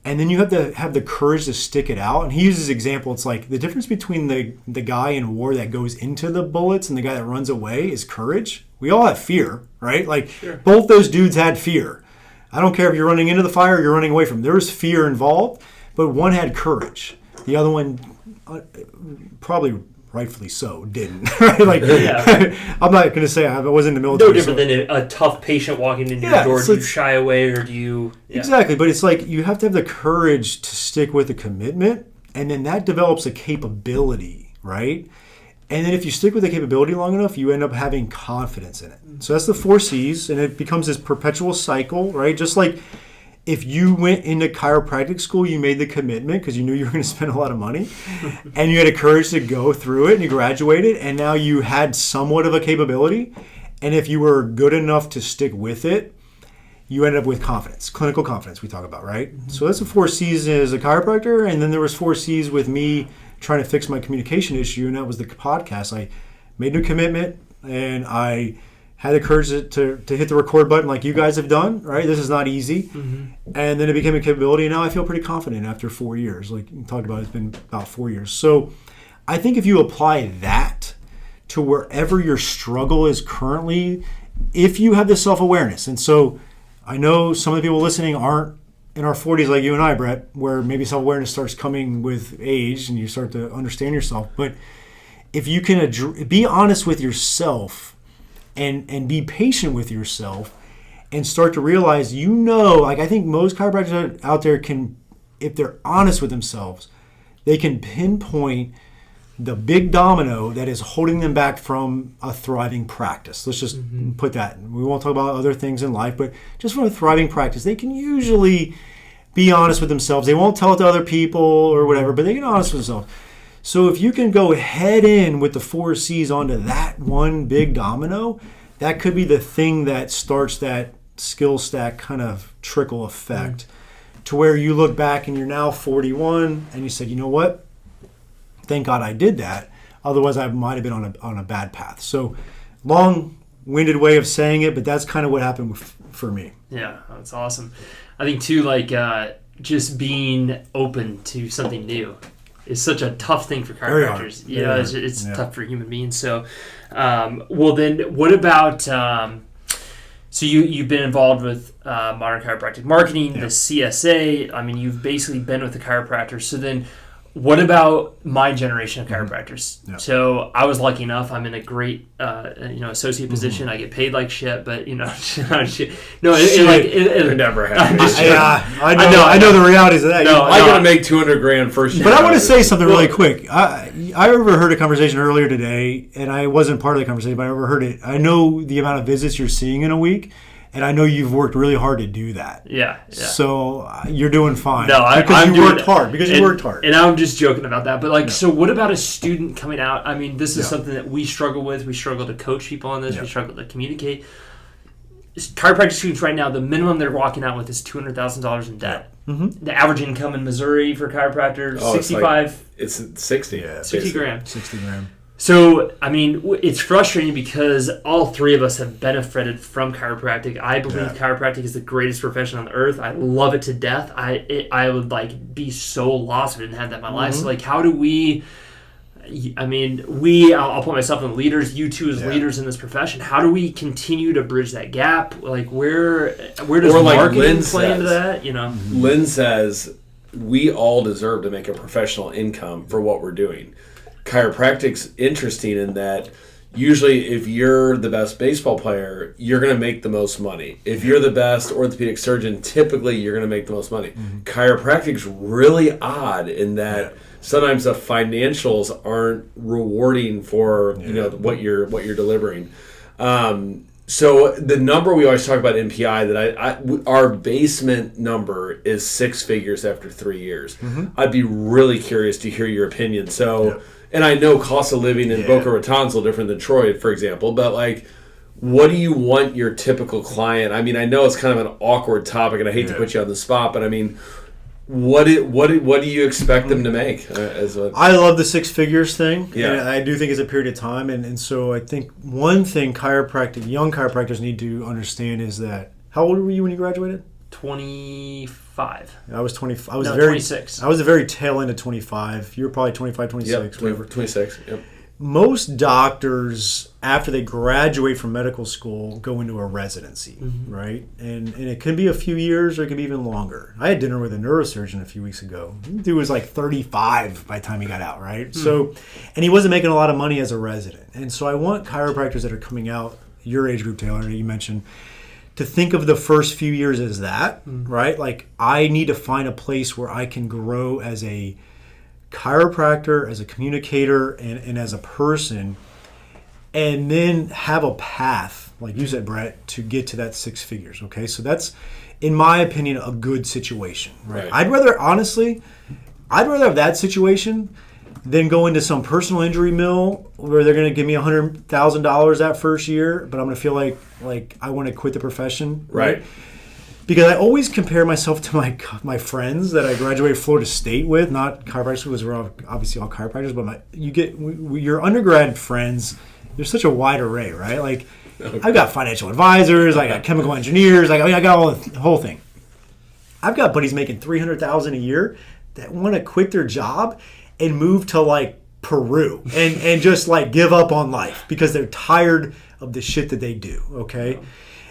And then you have to have the courage to stick it out. And he uses this example. It's like the difference between the guy in war that goes into the bullets and the guy that runs away is courage. We all have fear, right? Like both those dudes had fear. I don't care if you're running into the fire or you're running away from it. There was fear involved, but one had courage. The other one, probably rightfully so, didn't. Right? Like, I'm not going to say I wasn't in the military. No different than a tough patient walking into your door. Do you shy away or do you... Yeah. Exactly, but it's like you have to have the courage to stick with the commitment, and then that develops a capability, right? And then if you stick with the capability long enough, you end up having confidence in it. So that's the 4 C's, and it becomes this perpetual cycle, right? Just like if you went into chiropractic school, you made the commitment because you knew you were going to spend a lot of money, and you had the courage to go through it, and you graduated, and now you had somewhat of a capability. And if you were good enough to stick with it, you end up with confidence, clinical confidence we talk about, right? So that's the 4 C's as a chiropractor, and then there was 4 C's with me trying to fix my communication issue, and that was the podcast. I made a commitment, and I had the courage to hit the record button like you guys have done, right? This is not easy. And then it became a capability, and now I feel pretty confident after 4 years. Like you talked about, it's been about 4 years. So I think if you apply that to wherever your struggle is currently, if you have the self-awareness, and so I know some of the people listening aren't in our 40s like you and I, Brett, where maybe self-awareness starts coming with age and you start to understand yourself. But if you can be honest with yourself and be patient with yourself and start to realize, like I think most chiropractors out there can, if they're honest with themselves, they can pinpoint the big domino that is holding them back from a thriving practice. Let's just put that. We won't talk about other things in life, but just from a thriving practice, they can usually be honest with themselves. They won't tell it to other people or whatever, but they can be honest with themselves. So if you can go head in with the 4 C's onto that one big domino, that could be the thing that starts that skill stack kind of trickle effect to where you look back and you're now 41 and you said, you know what? Thank God I did that. Otherwise, I might have been on a bad path. So long-winded way of saying it, but that's kind of what happened for me. Yeah, that's awesome. I think, too, like just being open to something new is such a tough thing for chiropractors. It's tough for human beings. So, well, then what about... So you've been involved with modern chiropractic marketing, the CSA. I mean, you've basically been with the chiropractors. So then... What about my generation of chiropractors? Yeah. So I was lucky enough. I'm in a great, associate position. I get paid like shit, but it never happened. I know the realities of that. No, I gotta make $200,000 first year. But I want to say something really quick. I overheard a conversation earlier today, and I wasn't part of the conversation, but I overheard it. I know the amount of visits you're seeing in a week. And I know you've worked really hard to do that. Yeah. So you're doing fine. No, because you worked hard. And I'm just joking about that. But so what about a student coming out? I mean, this is something that we struggle with. We struggle to coach people on this. Yeah. We struggle to communicate. Chiropractic students right now, the minimum they're walking out with is $200,000 in debt. The average income in Missouri for chiropractors, 65. It's 60. Yeah, 60 grand. 60 grand. So, I mean, it's frustrating because all three of us have benefited from chiropractic. I believe chiropractic is the greatest profession on earth. I love it to death. I would, be so lost if I didn't have that in my life. So, how do we... I mean, I'll put myself in leaders, you two as leaders in this profession. How do we continue to bridge that gap? Where does marketing play into that? Lynn says, we all deserve to make a professional income for what we're doing. Chiropractic's interesting in that usually if you're the best baseball player, you're going to make the most money. If you're the best orthopedic surgeon, typically you're going to make the most money. Chiropractic's really odd in that sometimes the financials aren't rewarding for what you're delivering. So the number we always talk about MPI that our basement number is 6 figures after 3 years. I'd be really curious to hear your opinion. So. And I know cost of living in Boca Raton's a little different than Troy, for example, but what do you want your typical client? I mean, I know it's kind of an awkward topic, and I hate to put you on the spot, but I mean, what do you expect them to make? I love the 6 figures thing. Yeah, and I do think it's a period of time, and so I think one thing young chiropractors need to understand is that how old were you when you graduated? 25. I was 20. I was No, very 26. I was the very tail end of 25. You were probably 25, 26. Yep, whatever. 26. Yep. Most doctors, after they graduate from medical school, go into a residency, right? And it can be a few years or it can be even longer. I had dinner with a neurosurgeon a few weeks ago. The dude was like 35 by the time he got out, right? So, and he wasn't making a lot of money as a resident. And so I want chiropractors that are coming out, your age group, Taylor, that you mentioned, to think of the first few years as that, right? Like, I need to find a place where I can grow as a chiropractor, as a communicator, and as a person, and then have a path, like you said, Brett, to get to that 6 figures, okay? So that's, in my opinion, a good situation, right? I'd rather have that situation than go into some personal injury mill where they're going to give me $100,000 that first year, but I'm going to feel like I want to quit the profession, right? Because I always compare myself to my friends that I graduated Florida State with, not chiropractors, because we're obviously all chiropractors, but your undergrad friends, there's such a wide array, right? Like, I've got financial advisors, I got chemical engineers, I got the whole thing. I've got buddies making $300,000 a year that want to quit their job and move to like Peru and just like give up on life because they're tired of the shit that they do, okay?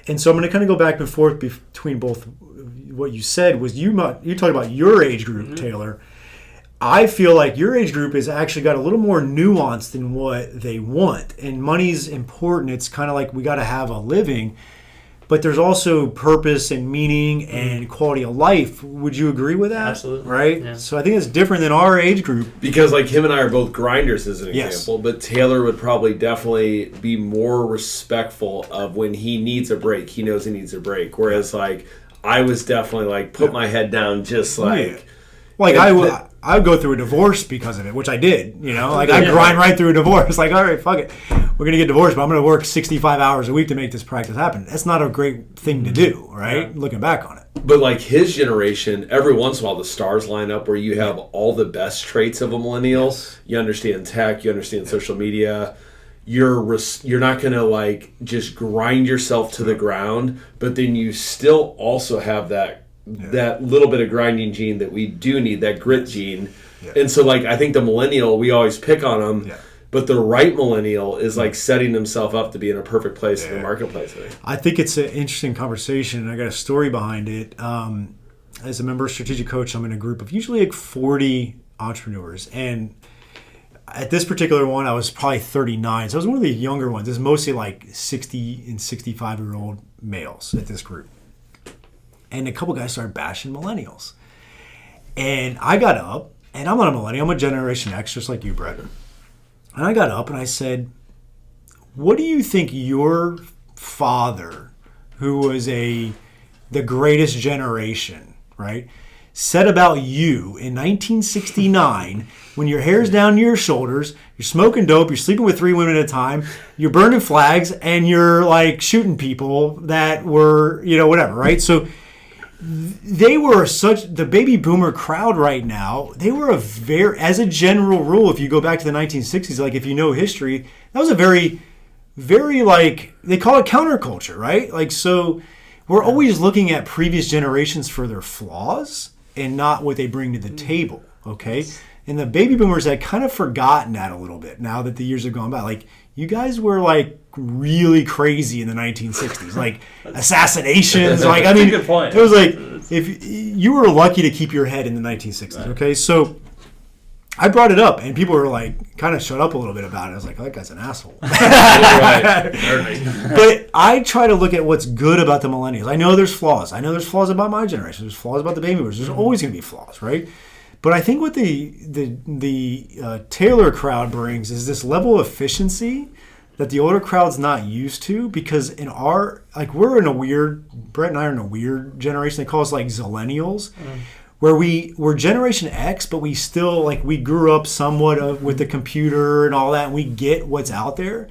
And so I'm going to kind of go back and forth between both. What you said was you talked about your age group, Taylor. I feel like your age group has actually got a little more nuance than what they want. And money's important. It's kind of like we got to have a living. But there's also purpose and meaning and quality of life. Would you agree with that? Absolutely. Right? Yeah. So I think it's different than our age group. Because like him and I are both grinders as an Yes. example, but Taylor would probably definitely be more respectful of when he needs a break. He knows he needs a break. Whereas like I was definitely like put my head down just like... Like I would go through a divorce because of it, which I did. You know, like I grind right through a divorce. Like, all right, fuck it, we're gonna get divorced, but I'm gonna work 65 hours a week to make this practice happen. That's not a great thing to do, right? Yeah. Looking back on it. But like his generation, every once in a while the stars line up where you have all the best traits of a millennial. Yes. You understand tech, you understand social media. You're not gonna like just grind yourself to the ground, but then you still also have that little bit of grinding gene that we do need, that grit gene. Yeah. And so like I think the millennial, we always pick on them, but the right millennial is like setting himself up to be in a perfect place in the marketplace. I think it's an interesting conversation, and I got a story behind it. As a member of Strategic Coach, I'm in a group of usually like 40 entrepreneurs, and at this particular one I was probably 39, so I was one of the younger ones. It's mostly like 60 and 65-year-old males at this group. And a couple guys started bashing millennials. And I got up, and I'm not a millennial, I'm a Generation X, just like you, Brett. And I got up and I said, what do you think your father, who was the greatest generation, right, said about you in 1969 when your hair's down to your shoulders, you're smoking dope, you're sleeping with 3 women at a time, you're burning flags, and you're like shooting people that were, whatever, right? So they were the baby boomer crowd right now. They were as a general rule, if you go back to the 1960s, like if you know history, that was a very, very like, they call it counterculture, right? Like, so we're always looking at previous generations for their flaws and not what they bring to the table, okay? And the baby boomers had kind of forgotten that a little bit now that the years have gone by. Like, you guys were like really crazy in the 1960s, like assassinations. Like, I mean, good point. It was like if you were lucky to keep your head in the 1960s. Right. Okay, so I brought it up, and people were like, kind of shut up a little bit about it. I was like, oh, that guy's an asshole. Right. But I try to look at what's good about the millennials. I know there's flaws. I know there's flaws about my generation. There's flaws about the baby boomers. There's always going to be flaws, right? But I think what the Taylor crowd brings is this level of efficiency that the older crowd's not used to, because in our, like, Brett and I are in a weird generation. They call us like Zillennials, where we're Generation X, but we still, like, we grew up somewhat with the computer and all that, and we get what's out there.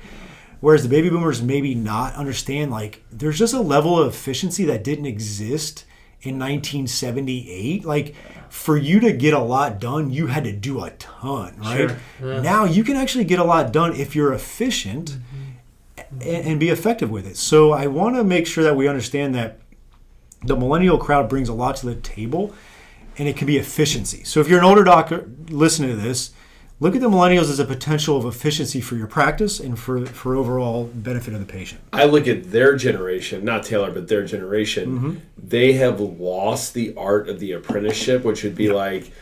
Whereas the baby boomers maybe not understand, like, there's just a level of efficiency that didn't exist in 1978. Like, for you to get a lot done, you had to do a ton, right? Sure. Yeah. Now you can actually get a lot done if you're efficient and be effective with it. So I want to make sure that we understand that the millennial crowd brings a lot to the table, and it can be efficiency. So if you're an older doctor listening to this, look at the millennials as a potential of efficiency for your practice and for overall benefit of the patient. I look at their generation, not Taylor, but their generation. They have lost the art of the apprenticeship, which would be like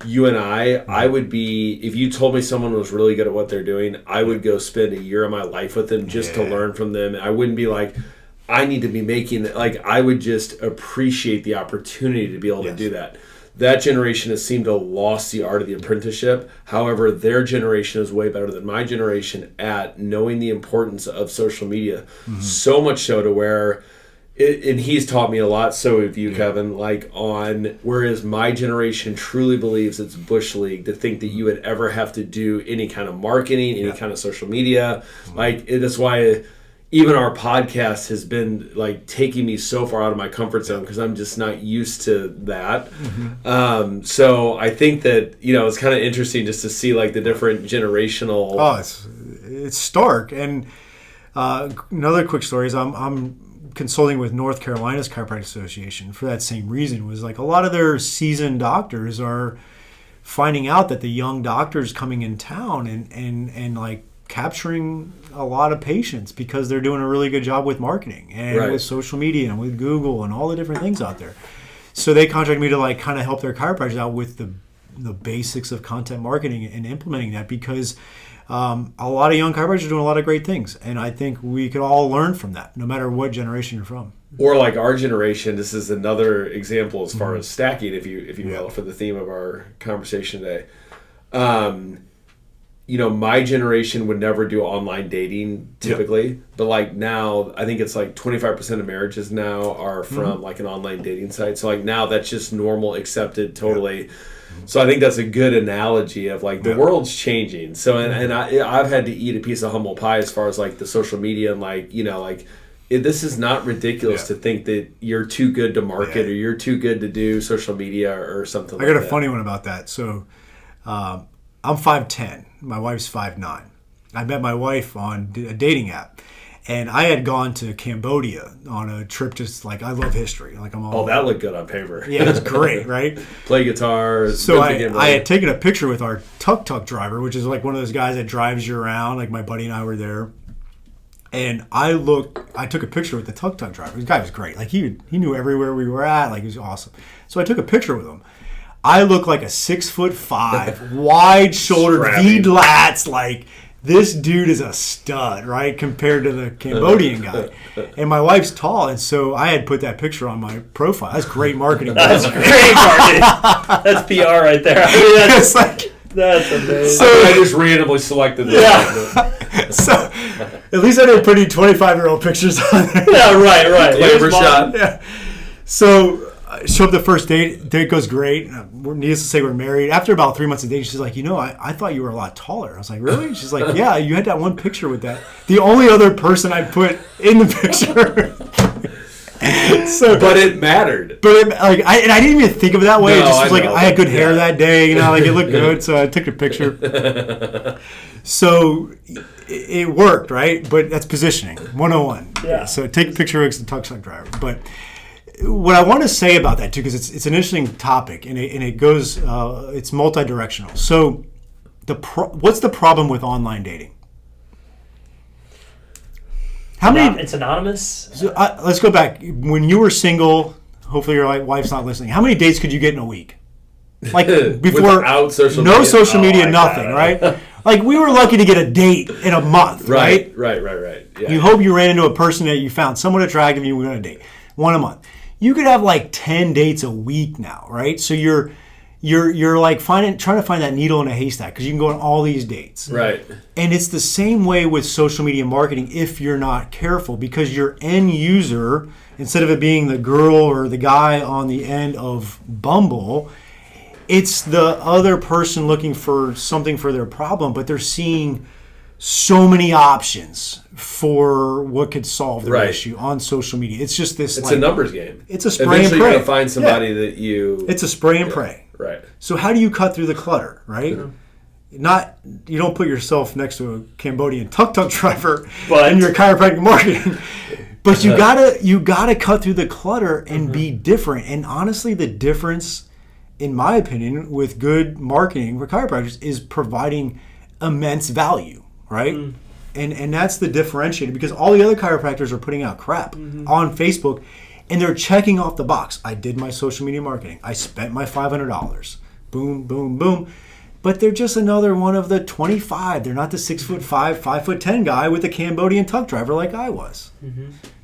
you and I would be, if you told me someone was really good at what they're doing, I would go spend a year of my life with them just to learn from them. I wouldn't be like, I need to be making, like, I would just appreciate the opportunity to be able to do that. That generation has seemed to have lost the art of the apprenticeship. However, their generation is way better than my generation at knowing the importance of social media. So much so to where, and he's taught me a lot, so have you, Kevin, like on, whereas my generation truly believes it's Bush League to think that you would ever have to do any kind of marketing, any kind of social media. Like, that's why even our podcast has been like taking me so far out of my comfort zone because I'm just not used to that. So I think that, you know, it's kind of interesting just to see like the different generational. It's stark. And another quick story is I'm consulting with North Carolina's Chiropractic Association for that same reason. Was like a lot of their seasoned doctors are finding out that the young doctors coming in town and like capturing a lot of patients because they're doing a really good job with marketing and with social media and with Google and all the different things out there. So they contracted me to like kind of help their chiropractors out with the basics of content marketing and implementing that because a lot of young chiropractors are doing a lot of great things. And I think we could all learn from that, no matter what generation you're from. Or like our generation, this is another example as far as stacking, if you will, for the theme of our conversation today. You know, my generation would never do online dating typically, but like now, I think it's like 25% of marriages now are from like an online dating site. So like now that's just normal, accepted, totally. So I think that's a good analogy of like the world's changing. So and I've had to eat a piece of humble pie as far as like the social media and like, you know, like this is not ridiculous to think that you're too good to market or you're too good to do social media or something like that. I got a funny one about that. So I'm 5'10". My wife's 5'9". I met my wife on a dating app. And I had gone to Cambodia on a trip, just like, I love history. Like I'm all. Oh, that looked good on paper. Yeah, it's great, right? Play guitar. So I had taken a picture with our tuk-tuk driver, which is like one of those guys that drives you around. Like my buddy and I were there. And I took a picture with the tuk-tuk driver. This guy was great. Like he knew everywhere we were at. Like he was awesome. So I took a picture with him. I look like a 6'5", wide-shouldered, V-lats, like this dude is a stud, right, compared to the Cambodian guy. And my wife's tall, and so I had put that picture on my profile. That's great marketing. That's great marketing. That's PR right there. I mean, that's amazing. So I just randomly selected that. Yeah. So at least I didn't put any 25-year-old pictures on there. Yeah, right. Flavor shot. Yeah. So show up the first date. Date goes great. Needless to say, we're married. After about 3 months of dating, she's like, you know, I thought you were a lot taller. I was like, really? She's like, yeah, you had that one picture with that. The only other person I put in the picture. But it mattered. But I didn't even think of it that way. No, It just was I had good hair that day. You know, like it looked good, so I took a picture. So it worked, right? But that's positioning 101. Yeah. So take a picture of the tuk-tuk driver, but. What I want to say about that too, because it's an interesting topic and it goes, it's multi-directional. So, what's the problem with online dating? How many? It's anonymous. So, let's go back. When you were single, hopefully your wife's not listening. How many dates could you get in a week? Like before, without social no media. social media, nothing, right? Like we were lucky to get a date in a month, right? Right. Yeah. You hope you ran into a person that you found somewhat attractive and you were going to date. One a month. You could have like 10 dates a week now, right? So you're like trying to find that needle in a haystack because you can go on all these dates. Right. And it's the same way with social media marketing if you're not careful because your end user, instead of it being the girl or the guy on the end of Bumble, it's the other person looking for something for their problem, but they're seeing so many options for what could solve their issue on social media. It's just this. It's a numbers game. It's a spray and pray. Eventually, you got to find somebody that you. It's a spray and pray. Right. So how do you cut through the clutter? Right. Yeah. You don't put yourself next to a Cambodian tuk-tuk driver in your chiropractic marketing. But you gotta cut through the clutter and be different. And honestly, the difference, in my opinion, with good marketing for chiropractors is providing immense value, right? And that's the differentiator, because all the other chiropractors are putting out crap on Facebook, and they're checking off the box. I did my social media marketing. I spent my $500. Boom, boom, boom. But they're just another one of the 25. They're not the 6'5", 5'10" guy with a Cambodian tuck driver like I was.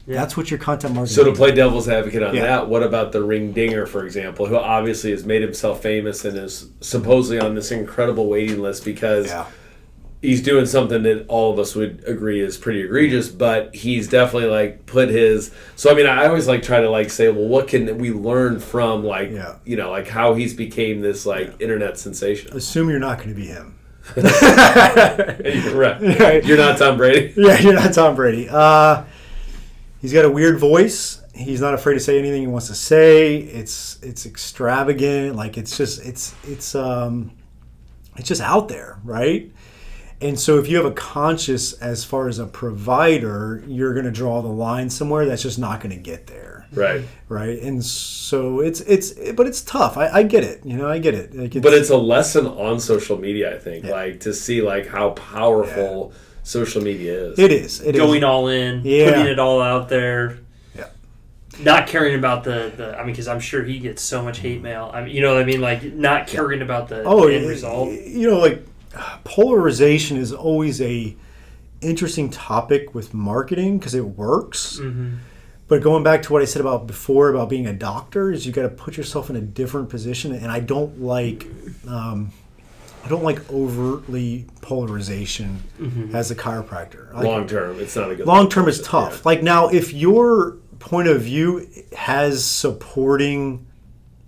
That's what your content marketing. So to play devil's advocate on that, what about the ring dinger, for example, who obviously has made himself famous and is supposedly on this incredible waiting list because he's doing something that all of us would agree is pretty egregious, but he's definitely like put his. So I mean, I always like try to like say, well, what can we learn from like you know, like how he's became this like internet sensation? Assume you're not going to be him. Right. You're not Tom Brady. Yeah, you're not Tom Brady. He's got a weird voice. He's not afraid to say anything he wants to say. It's extravagant. Like it's just out there, right? And so if you have a conscious as far as a provider, you're going to draw the line somewhere that's just not going to get there. Right. And so it's tough. I get it. You know, I get it. Like but it's a lesson on social media, I think, like to see like how powerful social media is. It is. Going all in, putting it all out there. Not caring about the I mean, because I'm sure he gets so much hate mail. I mean, you know what I mean? Like not caring about the end result. You know, like polarization is always a interesting topic with marketing because it works. But going back to what I said about before about being a doctor is you got to put yourself in a different position, and I don't like overtly polarization as a chiropractor. Long term, it's not a good. Long term is tough. Like now, if your point of view has supporting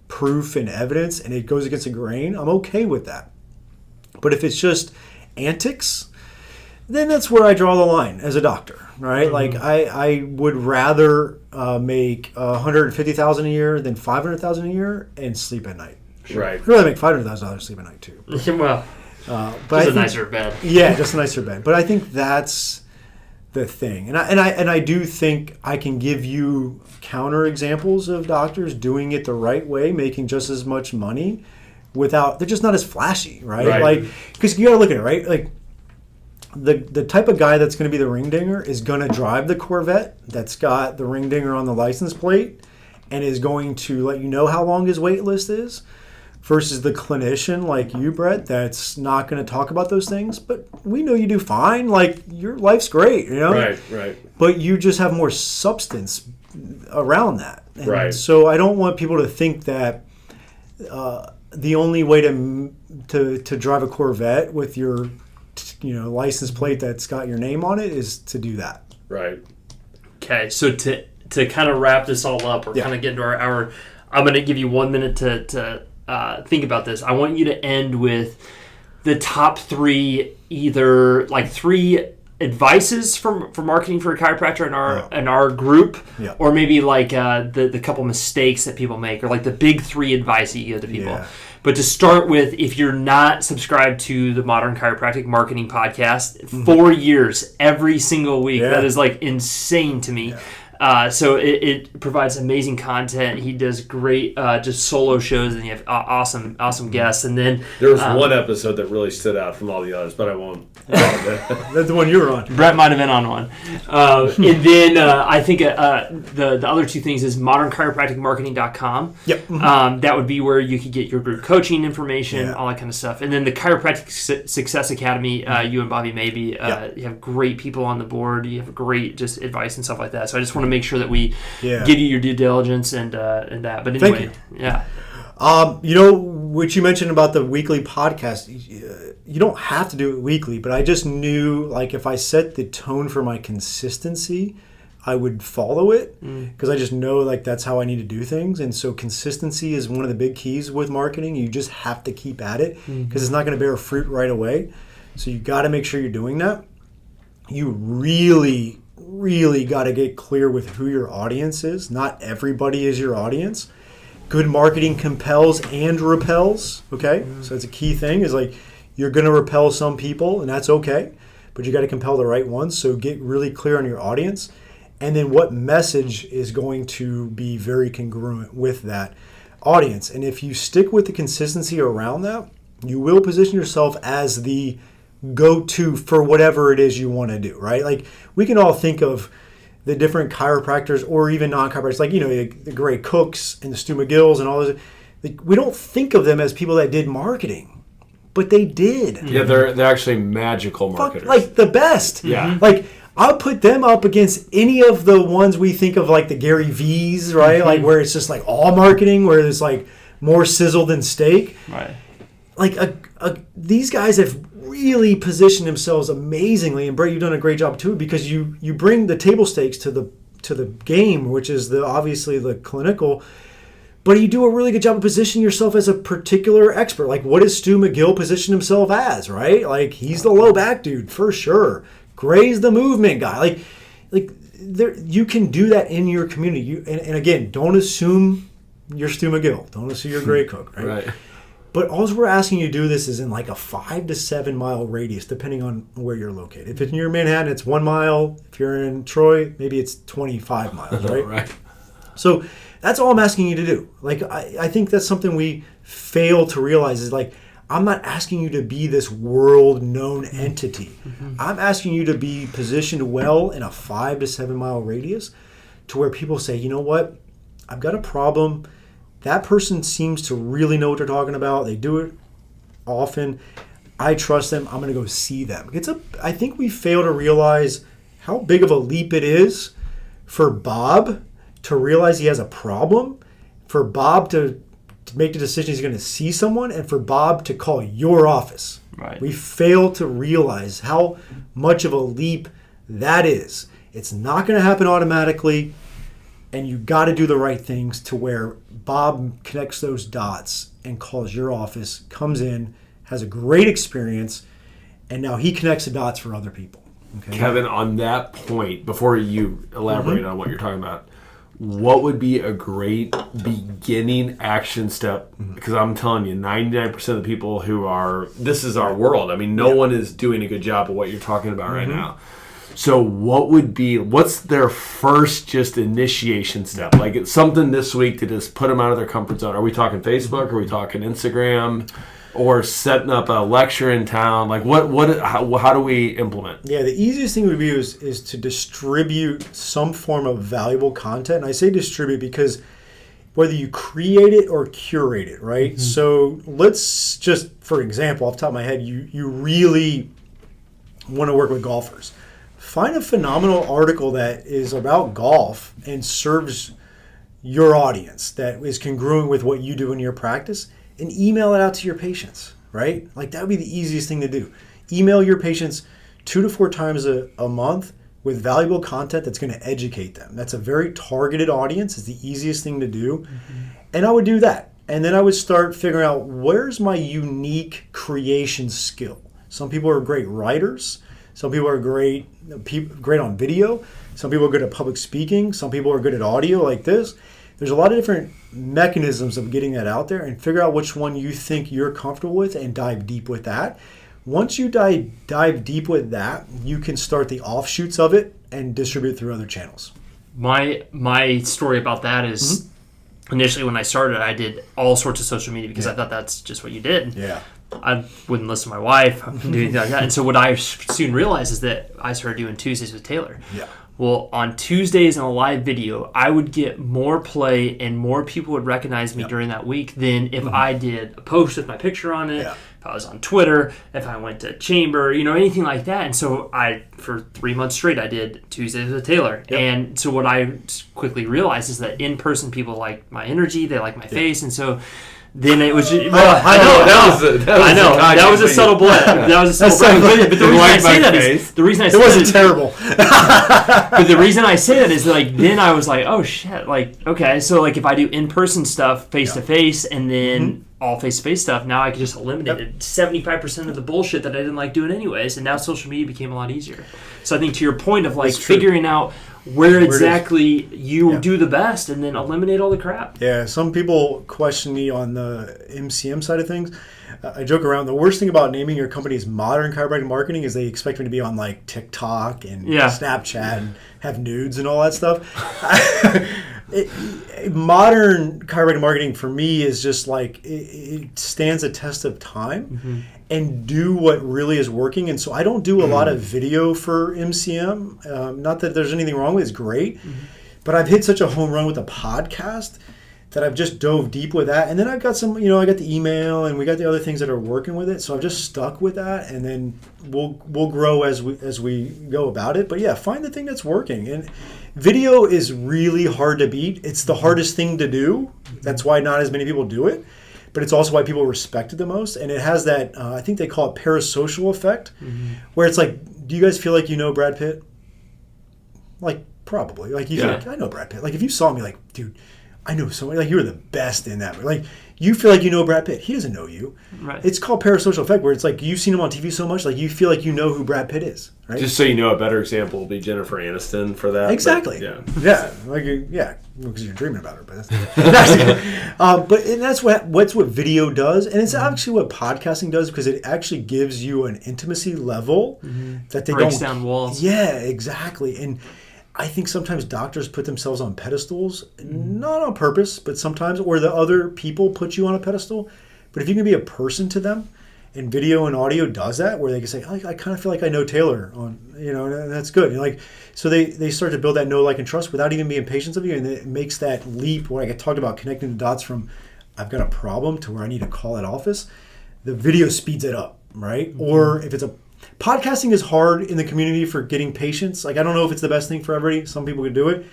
proof and evidence, and it goes against the grain, I'm okay with that. But if it's just antics, then that's where I draw the line as a doctor, right? Like I would rather make $150,000 a year than $500,000 a year and sleep at night. Right. I'd rather make $500,000 sleep at night too. Well, but just a nicer bed. Yeah, just a nicer bed. But I think that's the thing, and I do think I can give you counter examples of doctors doing it the right way, making just as much money. They're just not as flashy, right? Like, because you got to look at it, right? Like, the type of guy that's going to be the ring dinger is going to drive the Corvette that's got the ring dinger on the license plate and is going to let you know how long his wait list is, versus the clinician like you, Brett, that's not going to talk about those things. But we know you do fine. Like, your life's great, you know? Right. But you just have more substance around that. And Right. So I don't want people to think that the only way to drive a Corvette with your license plate that's got your name on it is to do that. Right. Okay, so to kind of wrap this all up, we're kind of getting to our hour. I'm going to give you 1 minute to think about this. I want you to end with the top three, either like three advices for marketing for a chiropractor in our group, or maybe like the couple mistakes that people make, or like the big three advice that you give to people. But to start with, if you're not subscribed to the Modern Chiropractic Marketing Podcast, 4 years every single week, that is like insane to me. So it provides amazing content. He does great just solo shows, and you have awesome guests. And then there was one episode that really stood out from all the others, but I won't. That's the one you were on. Brett might have been on one. And then I think the other two things is modernchiropracticmarketing.com. That would be where you could get your group coaching information, all that kind of stuff. And then the Chiropractic Success Academy, you and Bobby Maybe, you have great people on the board. You have great just advice and stuff like that. So I just want to make sure that we give you your due diligence and that. But anyway, what you mentioned about the weekly podcast, you don't have to do it weekly, but I just knew, like, if I set the tone for my consistency, I would follow it, because I just know, like, that's how I need to do things. And so consistency is one of the big keys with marketing. You just have to keep at it, because it's not going to bear fruit right away. So you got to make sure you're doing that. You really got to get clear with who your audience is. Not everybody is your audience. Good marketing compels and repels, okay? So that's a key thing, is like, you're going to repel some people, and that's okay, but you got to compel the right ones. So get really clear on your audience. and then what message is going to be very congruent with that audience. And if you stick with the consistency around that, you will position yourself as the go-to for whatever it is you want to do, right? Like, we can all think of the different chiropractors or even non-chiropractors, like, the great Cooks and the Stu McGills and all those. Like, we don't think of them as people that did marketing, but they did. Yeah, they're actually magical marketers. Like, the best. Yeah. Like, I'll put them up against any of the ones we think of, like the Gary V's, right? Like, where it's just like all marketing, where there's like more sizzle than steak. Right. Like, these guys have really positioned themselves amazingly, and Brett, you've done a great job too, because you bring the table stakes to the game, which is obviously the clinical, but you do a really good job of positioning yourself as a particular expert. Like, what does Stu McGill position himself as, right? Like, he's the low back dude for sure. Gray's the movement guy. Like there, you can do that in your community. And again, don't assume you're Stu McGill. Don't assume you're Gray Cook, right? Right. But all we're asking you to do this is in like a 5 to 7 mile radius, depending on where you're located. If it's near Manhattan, it's 1 mile. If you're in Troy, maybe it's 25 miles, right? Right. So that's all I'm asking you to do. Like, I think that's something we fail to realize is, like, I'm not asking you to be this world-known entity. I'm asking you to be positioned well in a 5 to 7 mile radius to where people say, you know what, I've got a problem. That person seems to really know what they're talking about. They do it often. I trust them. I'm going to go see them. I think we fail to realize how big of a leap it is for Bob to realize he has a problem, for Bob to make the decision he's going to see someone, and for Bob to call your office. Right. We fail to realize how much of a leap that is. It's not going to happen automatically, and you got to do the right things to where Bob connects those dots and calls your office, comes in, has a great experience, and now he connects the dots for other people. Okay? Kevin, on that point, before you elaborate on what you're talking about, what would be a great beginning action step? Because I'm telling you, 99% of the people this is our world. I mean, no one is doing a good job of what you're talking about right now. So what's their first just initiation step? Like, it's something this week to just put them out of their comfort zone. Are we talking Facebook? Are we talking Instagram? Or setting up a lecture in town? Like, how do we implement? Yeah, the easiest thing would be is to distribute some form of valuable content. And I say distribute because whether you create it or curate it, right? So let's just, for example, off the top of my head, you really want to work with golfers. Find a phenomenal article that is about golf and serves your audience, that is congruent with what you do in your practice, and email it out to your patients, right? Like, that would be the easiest thing to do. Email your patients 2 to 4 times a month with valuable content that's going to educate them. That's a very targeted audience. It's the easiest thing to do. And I would do that. And then I would start figuring out, where's my unique creation skill? Some people are great writers. Some people are great on video. Some people are good at public speaking. Some people are good at audio like this. There's a lot of different mechanisms of getting that out there, and figure out which one you think you're comfortable with and dive deep with that. Once you dive deep with that, you can start the offshoots of it and distribute through other channels. My story about that is initially when I started, I did all sorts of social media because I thought that's just what you did. Yeah. I wouldn't listen to my wife. I wouldn't do anything like that. And so what I soon realized is that I started doing Tuesdays with Taylor. Yeah. Well, on Tuesdays on a live video, I would get more play and more people would recognize me during that week than if I did a post with my picture on it, if I was on Twitter, if I went to Chamber, anything like that. And so for 3 months straight, I did Tuesdays with Taylor. Yep. And so what I quickly realized is that in-person people like my energy, they like my face, and so... Then it was. That was a subtle blend. That was a subtle blend. But the reason I say that is it wasn't terrible. But the reason I say that is like then I was like, oh shit, like okay, so like if I do in person stuff face to face, and then all face-to-face stuff. Now I could just eliminate 75% of the bullshit that I didn't like doing anyways, and now social media became a lot easier. So I think to your point of like figuring out where exactly you do the best and then eliminate all the crap. Yeah, some people question me on the MCM side of things. I joke around. The worst thing about naming your company as Modern Chiropractic Marketing is they expect me to be on like TikTok and Snapchat and have nudes and all that stuff. Modern Chiropractic Marketing for me is just like it stands a test of time and do what really is working. And so I don't do a lot of video for MCM. Not that there's anything wrong with it. It's great. But I've hit such a home run with the podcast that I've just dove deep with that. And then I've got some, I got the email and we got the other things that are working with it. So I've just stuck with that, and then we'll grow as we go about it. But yeah, find the thing that's working. And video is really hard to beat. It's the hardest thing to do. That's why not as many people do it. But it's also why people respect it the most. And it has that, I think they call it parasocial effect, where it's like, do you guys feel like you know Brad Pitt? Like, probably. Like, you feel like, I know Brad Pitt. Like, if you saw me, like, dude, I know somebody, like, you were the best in that. Like, you feel like you know Brad Pitt. He doesn't know you. Right. It's called parasocial effect, where it's like you've seen him on TV so much, like you feel like you know who Brad Pitt is. Right? Just so you know, a better example will be Jennifer Aniston for that. Exactly. But, because you're dreaming about her. But that's what video does, and it's actually what podcasting does, because it actually gives you an intimacy level that they breaks down walls. Yeah, exactly. And I think sometimes doctors put themselves on pedestals, not on purpose, but sometimes, or the other people put you on a pedestal. But if you can be a person to them, and video and audio does that, where they can say, I kind of feel like I know Taylor, and that's good. And like, so they start to build that know, like, and trust without even being patient of you, and it makes that leap where I talked about connecting the dots from I've got a problem to where I need to call that office. The video speeds it up, right? Or if it's podcasting is hard in the community for getting patients. Like, I don't know if it's the best thing for everybody. Some people could do it.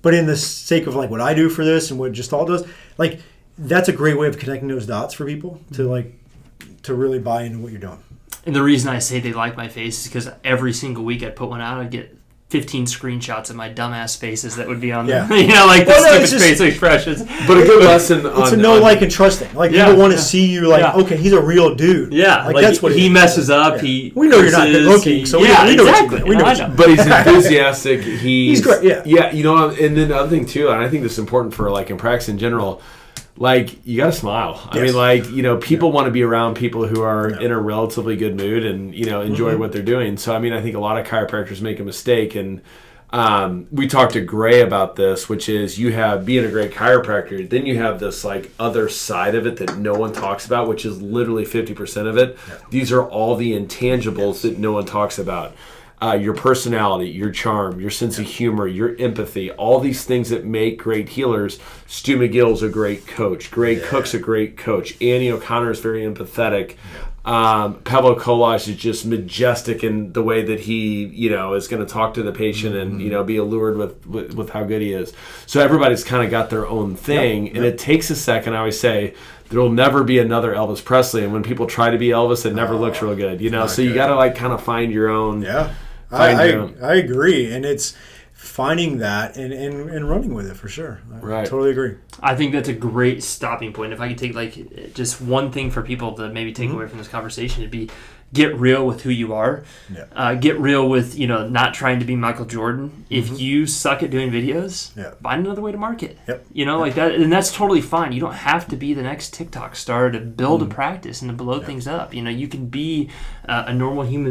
But in the sake of like what I do for this and what Gestalt does, like, that's a great way of connecting those dots for people to really buy into what you're doing. And the reason I say they like my face is because every single week I'd put one out, I'd get 15 screenshots of my dumbass faces that would be on there. Like the stupid facial expressions. But a good lesson on... It's a know, like, and trusting. Like, people want to see you like, okay, he's a real dude. Yeah. Like that's what he messes up. He we know you're not good looking, so we know exactly. We know. But he's enthusiastic. He's great, Yeah, and then the other thing, too, and I think this is important for, like, in practice in general, like, you got to smile. Yes. I mean, like, people want to be around people who are in a relatively good mood and, enjoy what they're doing. So, I mean, I think a lot of chiropractors make a mistake. And we talked to Gray about this, which is you have being a great chiropractor. Then you have this, like, other side of it that no one talks about, which is literally 50% of it. Yeah. These are all the intangibles that no one talks about. Your personality, your charm, your sense of humor, your empathy, all these things that make great healers. Stu McGill's a great coach. Gray Cook's a great coach. Annie O'Connor is very empathetic. Pablo Collage is just majestic in the way that he, is going to talk to the patient and, be allured with how good he is. So everybody's kind of got their own thing, and it takes a second. I always say, there will never be another Elvis Presley, and when people try to be Elvis, it never looks real good, So you got to, like, kind of find your own. Yeah. I agree, and it's finding that and running with it for sure. I totally agree. I think that's a great stopping point. If I could take like just one thing for people to maybe take away from this conversation, it'd be get real with who you are. Yeah. Get real with not trying to be Michael Jordan. If you suck at doing videos, find another way to market. Yep. Like that, and that's totally fine. You don't have to be the next TikTok star to build a practice and to blow things up. You can be a normal human